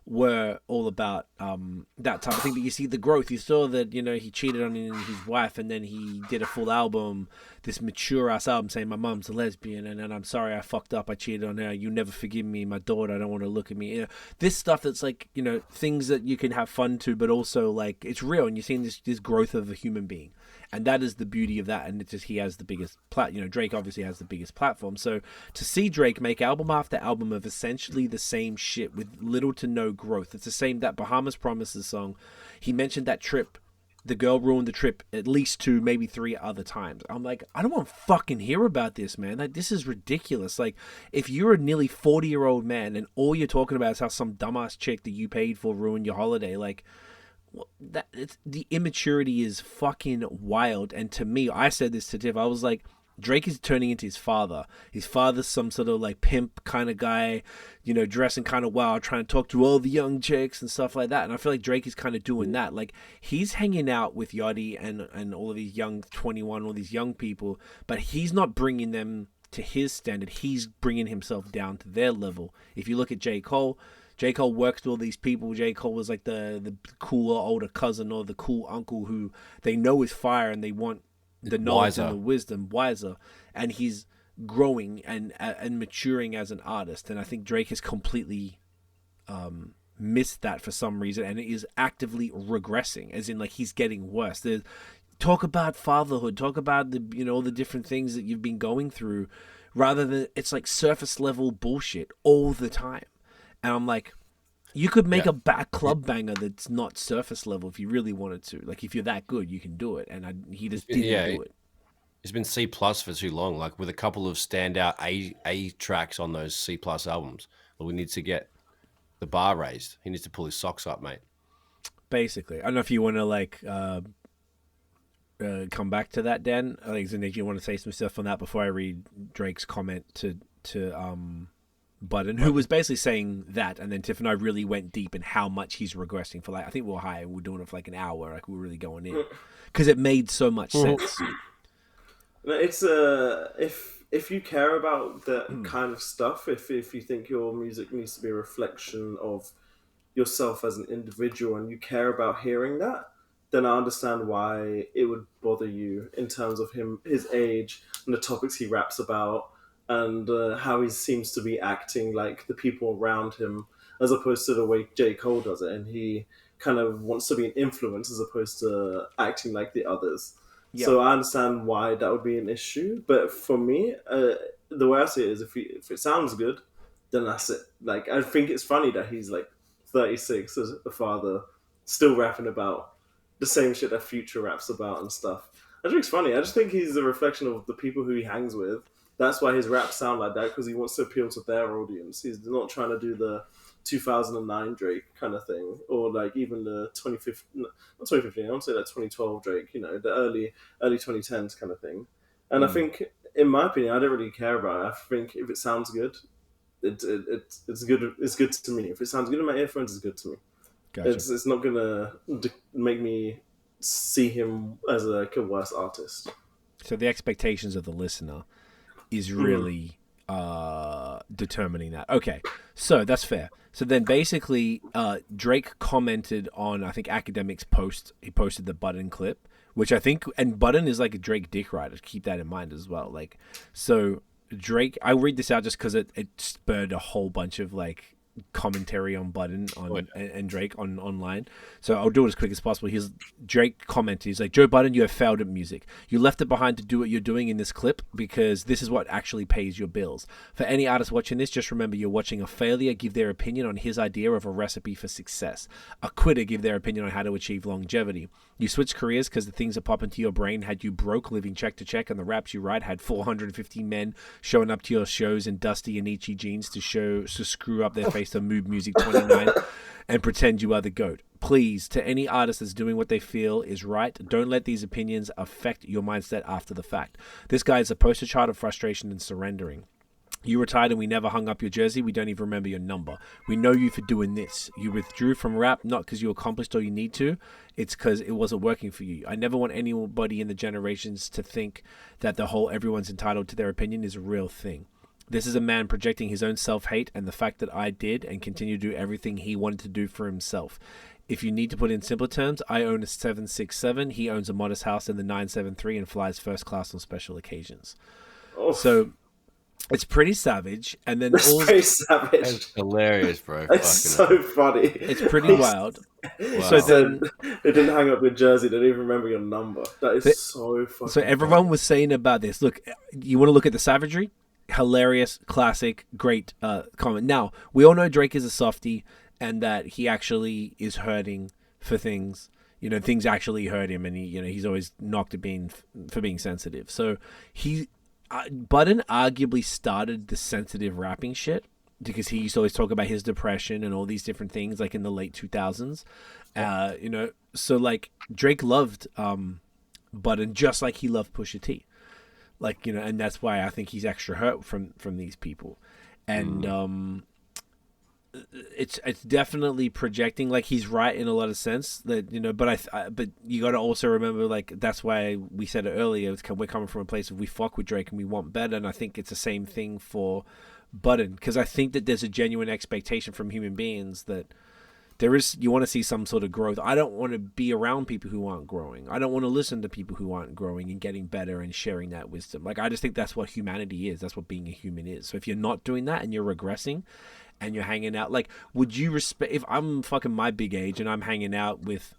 were all about that type of thing. But you see the growth. You saw that, he cheated on his wife, and then he did a full album, this mature-ass album saying, my mom's a lesbian, and I'm sorry I fucked up, I cheated on her, you never forgive me, my daughter, I don't want to look at me. This stuff that's like, things that you can have fun to, but also like, it's real, and you're seeing this growth of a human being. And that is the beauty of that, and it's just he has the biggest Drake obviously has the biggest platform. So to see Drake make album after album of essentially the same shit with little to no growth. It's the same, that Bahamas Promises song. He mentioned that trip. The girl ruined the trip at least 2, maybe 3 other times. I'm like, I don't want to fucking hear about this, man. Like, this is ridiculous. Like, if you're a nearly 40-year-old man and all you're talking about is how some dumbass chick that you paid for ruined your holiday, like, the immaturity is fucking wild. And to me, I said this to Tiff, I was like, Drake is turning into his father. His father's some sort of like pimp kind of guy, dressing kind of wild, trying to talk to all the young chicks and stuff like that. And I feel like Drake is kind of doing that. Like, he's hanging out with Yachty and all of these young 21, all these young people, but he's not bringing them to his standard. He's bringing himself down to their level. If you look at J. Cole works with all these people. J. Cole was like the cool older cousin or the cool uncle who they know is fire and they want the knowledge and the wisdom, wiser. And he's growing and maturing as an artist. And I think Drake has completely missed that for some reason and is actively regressing, as in like he's getting worse. Talk about fatherhood, talk about all the different things that you've been going through, rather than it's like surface level bullshit all the time. And I'm like, you could make a back club banger that's not surface level if you really wanted to. Like, if you're that good, you can do it. And he just didn't do it. It's been C+ for too long, like with a couple of standout A tracks on those C+ albums. But we need to get the bar raised. He needs to pull his socks up, mate. Basically. I don't know if you want to, like, come back to that, Dan. I think, Zanik, you want to say some stuff on that before I read Drake's comment to Budden, who was basically saying that, and then Tiff and I really went deep in how much he's regressing for, like, I think we were high, we were doing it for like an hour, like we were really going in, because it made so much sense. It's if you care about that kind of stuff, if you think your music needs to be a reflection of yourself as an individual and you care about hearing that, then I understand why it would bother you in terms of his age and the topics he raps about, and how he seems to be acting like the people around him, as opposed to the way J. Cole does it. And he kind of wants to be an influence as opposed to acting like the others. Yep. So I understand why that would be an issue. But for me, the way I see it is if it sounds good, then that's it. Like, I think it's funny that he's like 36 as a father, still rapping about the same shit that Future raps about and stuff. I think it's funny. I just think he's a reflection of the people who he hangs with. That's why his raps sound like that, because he wants to appeal to their audience. He's not trying to do the 2009 Drake kind of thing, or like even the 2015, not 2015, I want to say that 2012 Drake, the early 2010s kind of thing. And I think, in my opinion, I don't really care about it. I think if it sounds good, it's good. It's good to me. If it sounds good in my earphones, it's good to me. Gotcha. It's not gonna make me see him as a worse artist. So the expectations of the listener is really determining that. Okay, so that's fair. So then basically Drake commented on, I think, Academic's post. He posted the Budden clip, which I think, and Budden is like a Drake dick rider. Keep that in mind as well. Like, so Drake, I read this out just because it spurred a whole bunch of like commentary on Budden and Drake online. So I'll do it as quick as possible. Here's Drake commented. He's like, Joe Budden, you have failed at music. You left it behind to do what you're doing in this clip because this is what actually pays your bills. For any artist watching this, just remember you're watching a failure give their opinion on his idea of a recipe for success. A quitter give their opinion on how to achieve longevity. You switched careers because the things that pop into your brain had you broke, living check to check, and the raps you write had 450 men showing up to your shows in dusty Anichi jeans to screw up their face to Mood Music 29. and pretend you are the GOAT. Please, to any artist that's doing what they feel is right, don't let these opinions affect your mindset after the fact. This guy is a poster child of frustration and surrendering. You retired and we never hung up your jersey. We don't even remember your number. We know you for doing this. You withdrew from rap, not because you accomplished all you need to. It's because it wasn't working for you. I never want anybody in the generations to think that the whole everyone's entitled to their opinion is a real thing. This is a man projecting his own self-hate and the fact that I did and continue to do everything he wanted to do for himself. If you need to put in simpler terms, I own a 767. He owns a modest house in the 973 and flies first class on special occasions. Oof. So it's pretty savage. And then It's pretty savage. That's hilarious, bro. It's Fucking so funny. it's pretty wild. Wow. So then They didn't hang up your jersey. They didn't even remember your number. That is so fucking So everyone was saying about this. Look, you want to look at the savagery? Hilarious, classic, great comment. Now, we all know Drake is a softie and that he actually is hurting for things. You know, things actually hurt him, and he's always knocked at being sensitive. So Budden arguably started the sensitive rapping shit because he used to always talk about his depression and all these different things, like in the late 2000s. So like Drake loved Budden just like he loved Pusha T. Like, and that's why I think he's extra hurt from these people. And it's definitely projecting. Like, he's right in a lot of sense that, but you got to also remember, like, that's why we said it earlier, we're coming from a place of we fuck with Drake and we want better. And I think it's the same thing for Budden, because I think that there's a genuine expectation from human beings that you want to see some sort of growth. I don't want to be around people who aren't growing. I don't want to listen to people who aren't growing and getting better and sharing that wisdom. Like, I just think that's what humanity is. That's what being a human is. So if you're not doing that and you're regressing and you're hanging out, like, would you respect, if I'm fucking my big age and I'm hanging out with,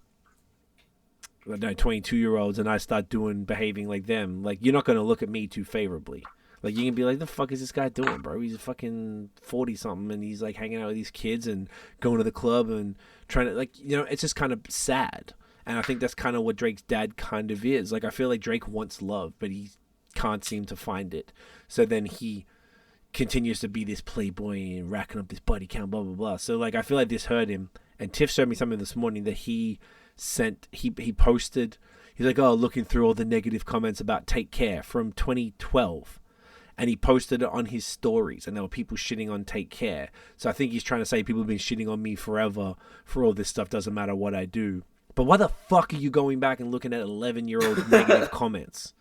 22-year-olds and I start behaving like them, like, you're not going to look at me too favorably. Like, you can be like, the fuck is this guy doing, bro? He's a fucking 40-something, and he's, like, hanging out with these kids and going to the club and trying to, like, it's just kind of sad. And I think that's kind of what Drake's dad kind of is. Like, I feel like Drake wants love, but he can't seem to find it. So then he continues to be this playboy and racking up this buddy count, blah, blah, blah. So, like, I feel like this hurt him. And Tiff showed me something this morning that he posted. He's like, looking through all the negative comments about Take Care from 2012. And he posted it on his stories, and there were people shitting on Take Care. So I think he's trying to say people have been shitting on me forever for all this stuff. Doesn't matter what I do. But why the fuck are you going back and looking at 11-year-old negative comments?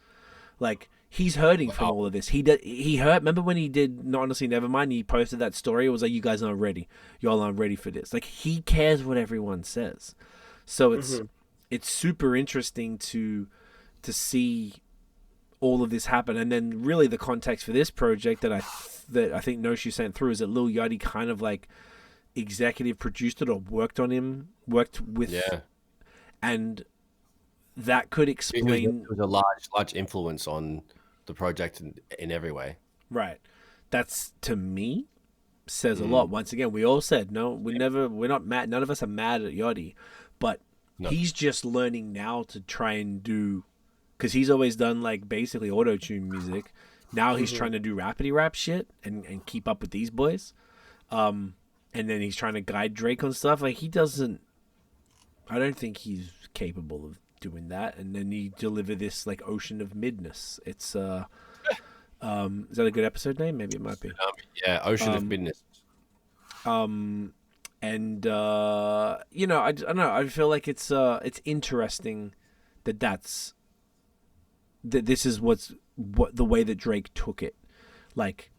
Like, he's hurting from all of this. He hurt. Remember when he did Not Honestly Nevermind? He posted that story. It was like, you guys aren't ready. Y'all aren't ready for this. Like, he cares what everyone says. So it's super interesting to see all of this happen. And then really the context for this project that I think Noshu sent through is that Lil Yachty kind of like executive produced it or worked with. Yeah. And that could explain. It was a large influence on the project in every way. Right. That's, to me, says a lot. Once again, we all said, no, we're not mad. None of us are mad at Yachty, but he's just learning now to try and do, because he's always done like basically auto-tune music. Now he's trying to do rapidy rap shit and keep up with these boys. And then he's trying to guide Drake on stuff. Like, I don't think he's capable of doing that. And then he delivered this like ocean of midness. It's is that a good episode name? Maybe it might be. Ocean of Midness. And I don't know. I feel like it's interesting that this is what the way that Drake took it, like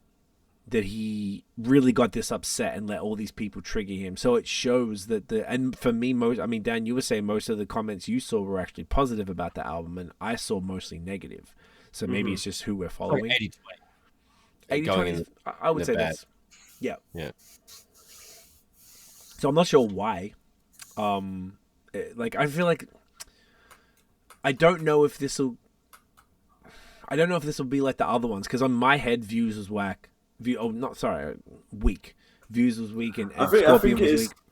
that he really got this upset and let all these people trigger him. So it shows that and for me, Dan, you were saying most of the comments you saw were actually positive about the album, and I saw mostly negative. So maybe it's just who we're following. 80-20. 80-20. I would say that's yeah. So I'm not sure why. I feel like I don't know if this will be like the other ones, because on my head, Views was whack. Weak. Views was weak, and I think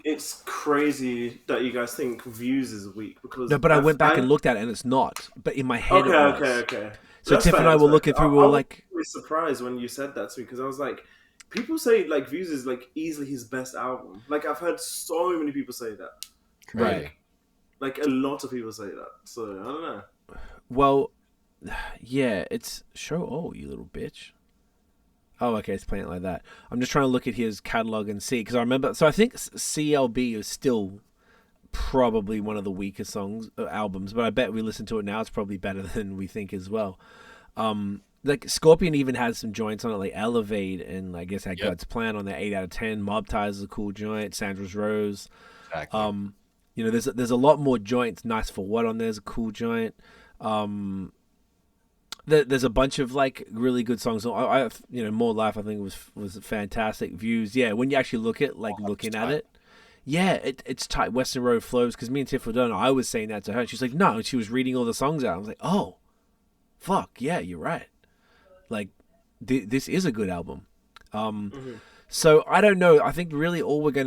it's crazy that you guys think Views is weak, because no, but I went back and looked at it and it's not. But in my head, okay. So Tiff and I were looking through. We were like, I was surprised when you said that to me, because I was like, people say like Views is like easily his best album. Like I've heard so many people say that. Crazy. Like a lot of people say that. So I don't know. Well, yeah, it's you little bitch. Oh, okay, it's playing it like that. I'm just trying to look at his catalog and see, because I remember. So I think CLB is still probably one of the weaker albums, but I bet we listen to it now, it's probably better than we think as well. Like Scorpion even has some joints on it, like Elevate, and I guess had God's Plan on there. 8 out of 10. Mob Ties is a cool joint. Sandra's Rose. Exactly. You know, there's a lot more joints. Nice for What on there's a cool joint. There's a bunch of like really good songs. I More Life I think was fantastic. Views, yeah. When you actually look at looking at it, yeah, it's tight. Western Road flows, because me and Tiff were done. I was saying that to her, and she's like, no. And she was reading all the songs out. I was like, oh, fuck yeah, you're right. Like, this is a good album. So I don't know. I think really all we're going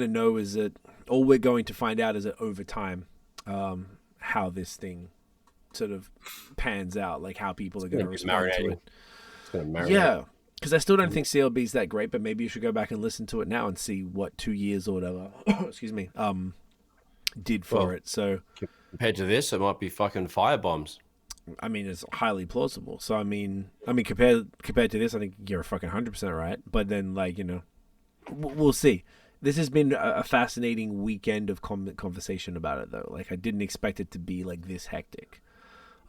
to find out is that over time, how this thing sort of pans out, like how people are going to respond to it. It's going to marinate. Yeah, because I still don't think CLB is that great, but maybe you should go back and listen to it now and see what 2 years or whatever, excuse me, did for it. So compared to this, it might be fucking firebombs. I mean, it's highly plausible. So I mean, compared to this, I think you're fucking 100% right. But then, like, you know, we'll see. This has been a fascinating weekend of conversation about it, though. Like, I didn't expect it to be like this hectic.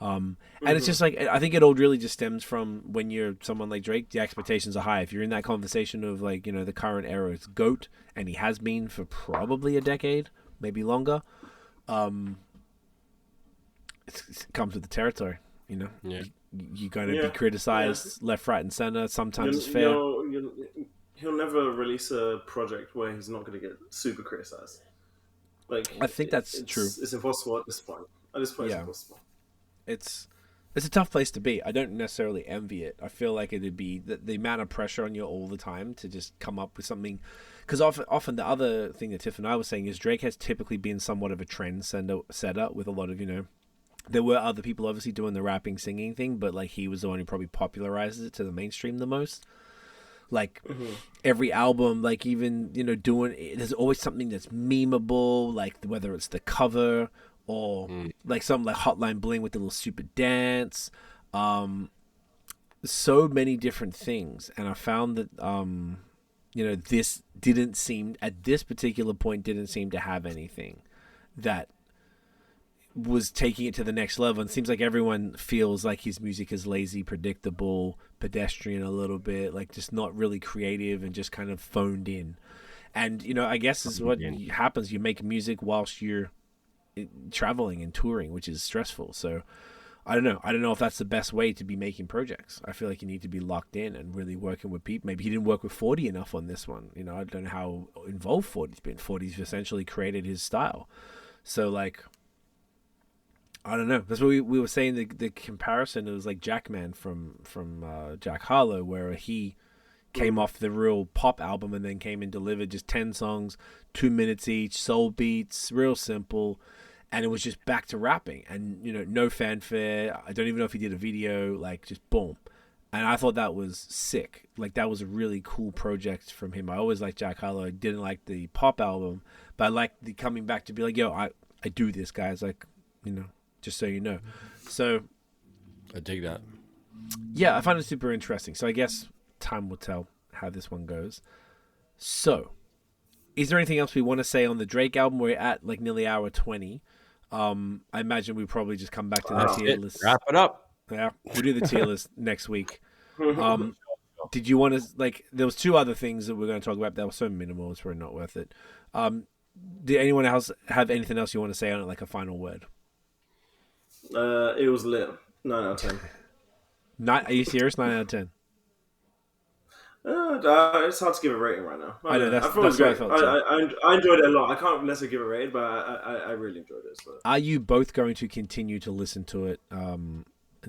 And it's just like, I think it all really just stems from when you're someone like Drake, the expectations are high. If you're in that conversation of like, you know, the current era is GOAT, and he has been for probably a decade, maybe longer. It comes with the territory, you know. Yeah. You're going to be criticized left, right, and center. Sometimes it's fair. He'll never release a project where he's not going to get super criticized. Like, I think that's true. It's impossible at this point. It's impossible. It's a tough place to be. I don't necessarily envy it. I feel like it'd be the amount of pressure on you all the time to just come up with something. Because often the other thing that Tiff and I were saying is Drake has typically been somewhat of a trend setter with a lot of, you know, there were other people obviously doing the rapping, singing thing, but like he was the one who probably popularizes it to the mainstream the most. Like every album, like even, you know, there's always something that's memeable, like whether it's the cover or like something like Hotline Bling with the little super dance. So many different things. And I found that, you know, this didn't seem to have anything that was taking it to the next level. And it seems like everyone feels like his music is lazy, predictable, pedestrian a little bit, like just not really creative and just kind of phoned in. And, you know, I guess is what happens. You make music whilst you're traveling and touring, which is stressful. So I don't know if that's the best way to be making projects. I feel like you need to be locked in and really working with people. Maybe he didn't work with 40 enough on this one. You know, I don't know how involved 40's been. 40's essentially created his style. So like, I don't know. That's what we were saying. The comparison, it was like Jackman from Jack Harlow, where he came off the real pop album and then came and delivered just 10 songs, 2 minutes each, soul beats, real simple, and it was just back to rapping and, you know, no fanfare. I don't even know if he did a video, like just boom. And I thought that was sick. Like that was a really cool project from him. I always liked Jack Harlow. I didn't like the pop album, but I liked the coming back to be like, yo, I do this, guys. Like, you know, just so you know. So I dig that. Yeah, I find it super interesting. So I guess time will tell how this one goes. So, is there anything else we want to say on the Drake album? We're at like nearly hour 20. I imagine we probably just come back to the tier list. Wrap it up. Yeah, we'll do the tier list next week. Did you want to, like, there was 2 other things that we're going to talk about that were so minimal, it's probably not worth it. Did anyone else have anything else you want to say on it, like a final word? It was lit. 9 out of 10. Are you serious? 9 out of 10. It's hard to give a rating right now. I know, that's I thought it was great. what I felt I enjoyed it a lot. I can't necessarily give a rating, but I really enjoyed it. So. Are you both going to continue to listen to it and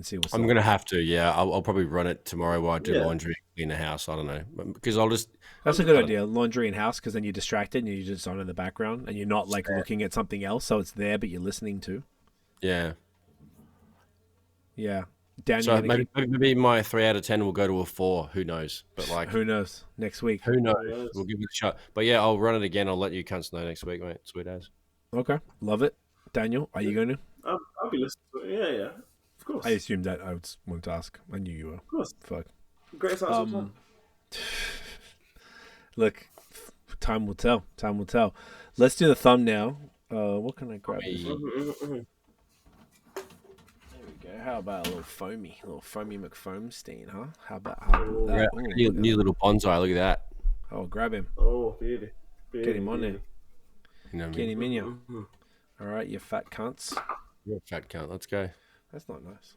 see what's I'm going to have to, yeah. I'll probably run it tomorrow while I do laundry in the house. I don't know. Because I'll just... That's a good idea. Laundry in house, because then you're distracted and you're just on in the background and you're not like looking at something else, so it's there, but you're listening to. Yeah. Yeah. Daniel, So maybe my 3 out of 10 will go to a 4. Who knows? But like, who knows? Next week. who knows? We'll give it a shot. But yeah, I'll run it again. I'll let you cunts know next week, mate. Sweet as. Okay, love it. Daniel, are you going to? I'll be listening to it. Yeah, of course. I assumed that. I wanted to ask. I knew you were. Of course. Fuck. Great answer. Look, time will tell. Time will tell. Let's do the thumbnail. What can I grab? There we go. How about a little foamy McFoamstein, huh? How about that? Ooh, new little bonsai. Look at that. Oh, grab him. Oh, beauty. Get him on there. You know what I Get mean? him in you. All right, you fat cunts. You're a fat cunt. Let's go. That's not nice.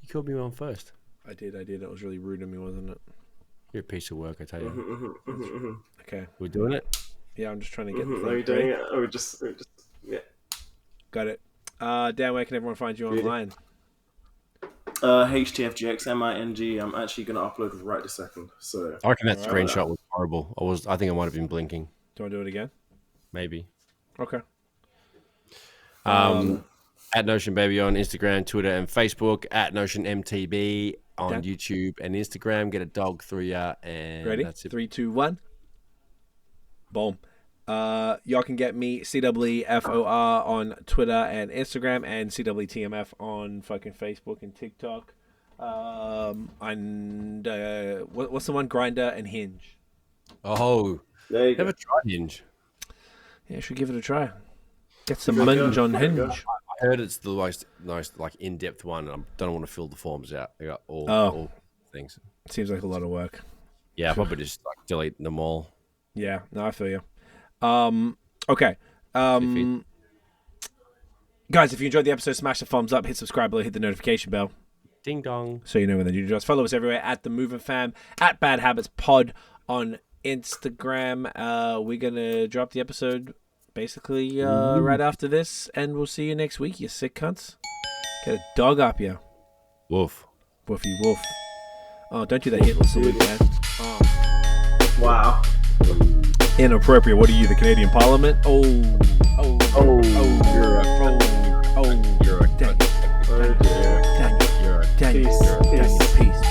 You called me on first. I did. It was really rude of me, wasn't it? You're a piece of work, I tell you. Okay. We're doing it? Yeah, I'm just trying to get. Are we doing it? Or we just yeah. Got it. Dan, where can everyone find you online? HTFGXMING. I'm actually gonna upload right this second. So I reckon that screenshot was horrible. I think I might have been blinking. Do you want to do it again? Maybe. Okay. At Notion Baby on Instagram, Twitter, and Facebook. At Notion MTB on YouTube and Instagram. Get a dog through ya, and ready? That's it. 3, 2, 1. Boom. Y'all can get me CWFOR on Twitter and Instagram, and CWTMF on fucking Facebook and TikTok. And what's the one? Grindr and Hinge. Oh, there you never go. tried Hinge. Yeah, should give it a try. Get some munge on Hinge. I heard it's the most like in-depth one, and I don't want to fill the forms out. They got all things. Seems like a lot of work. Yeah, I'll probably just like delete them all. Yeah, no, I feel you. Okay. Guys, if you enjoyed the episode, smash the thumbs up, hit subscribe below, hit the notification bell. Ding dong. So you know when the new drops. Follow us everywhere at The Moving Fam, at Bad Habits Pod on Instagram. We're going to drop the episode basically right after this, and we'll see you next week, you sick cunts. Get a dog up, you. Woof. Woofy woof. Oh, don't do that Hitler salute, man. Oh. Wow. Inappropriate. What are you, the Canadian Parliament? You're a Daniel, peace.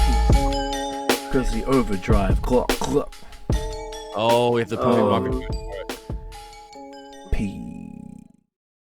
Grizzly overdrive, clock. Oh, we have to put him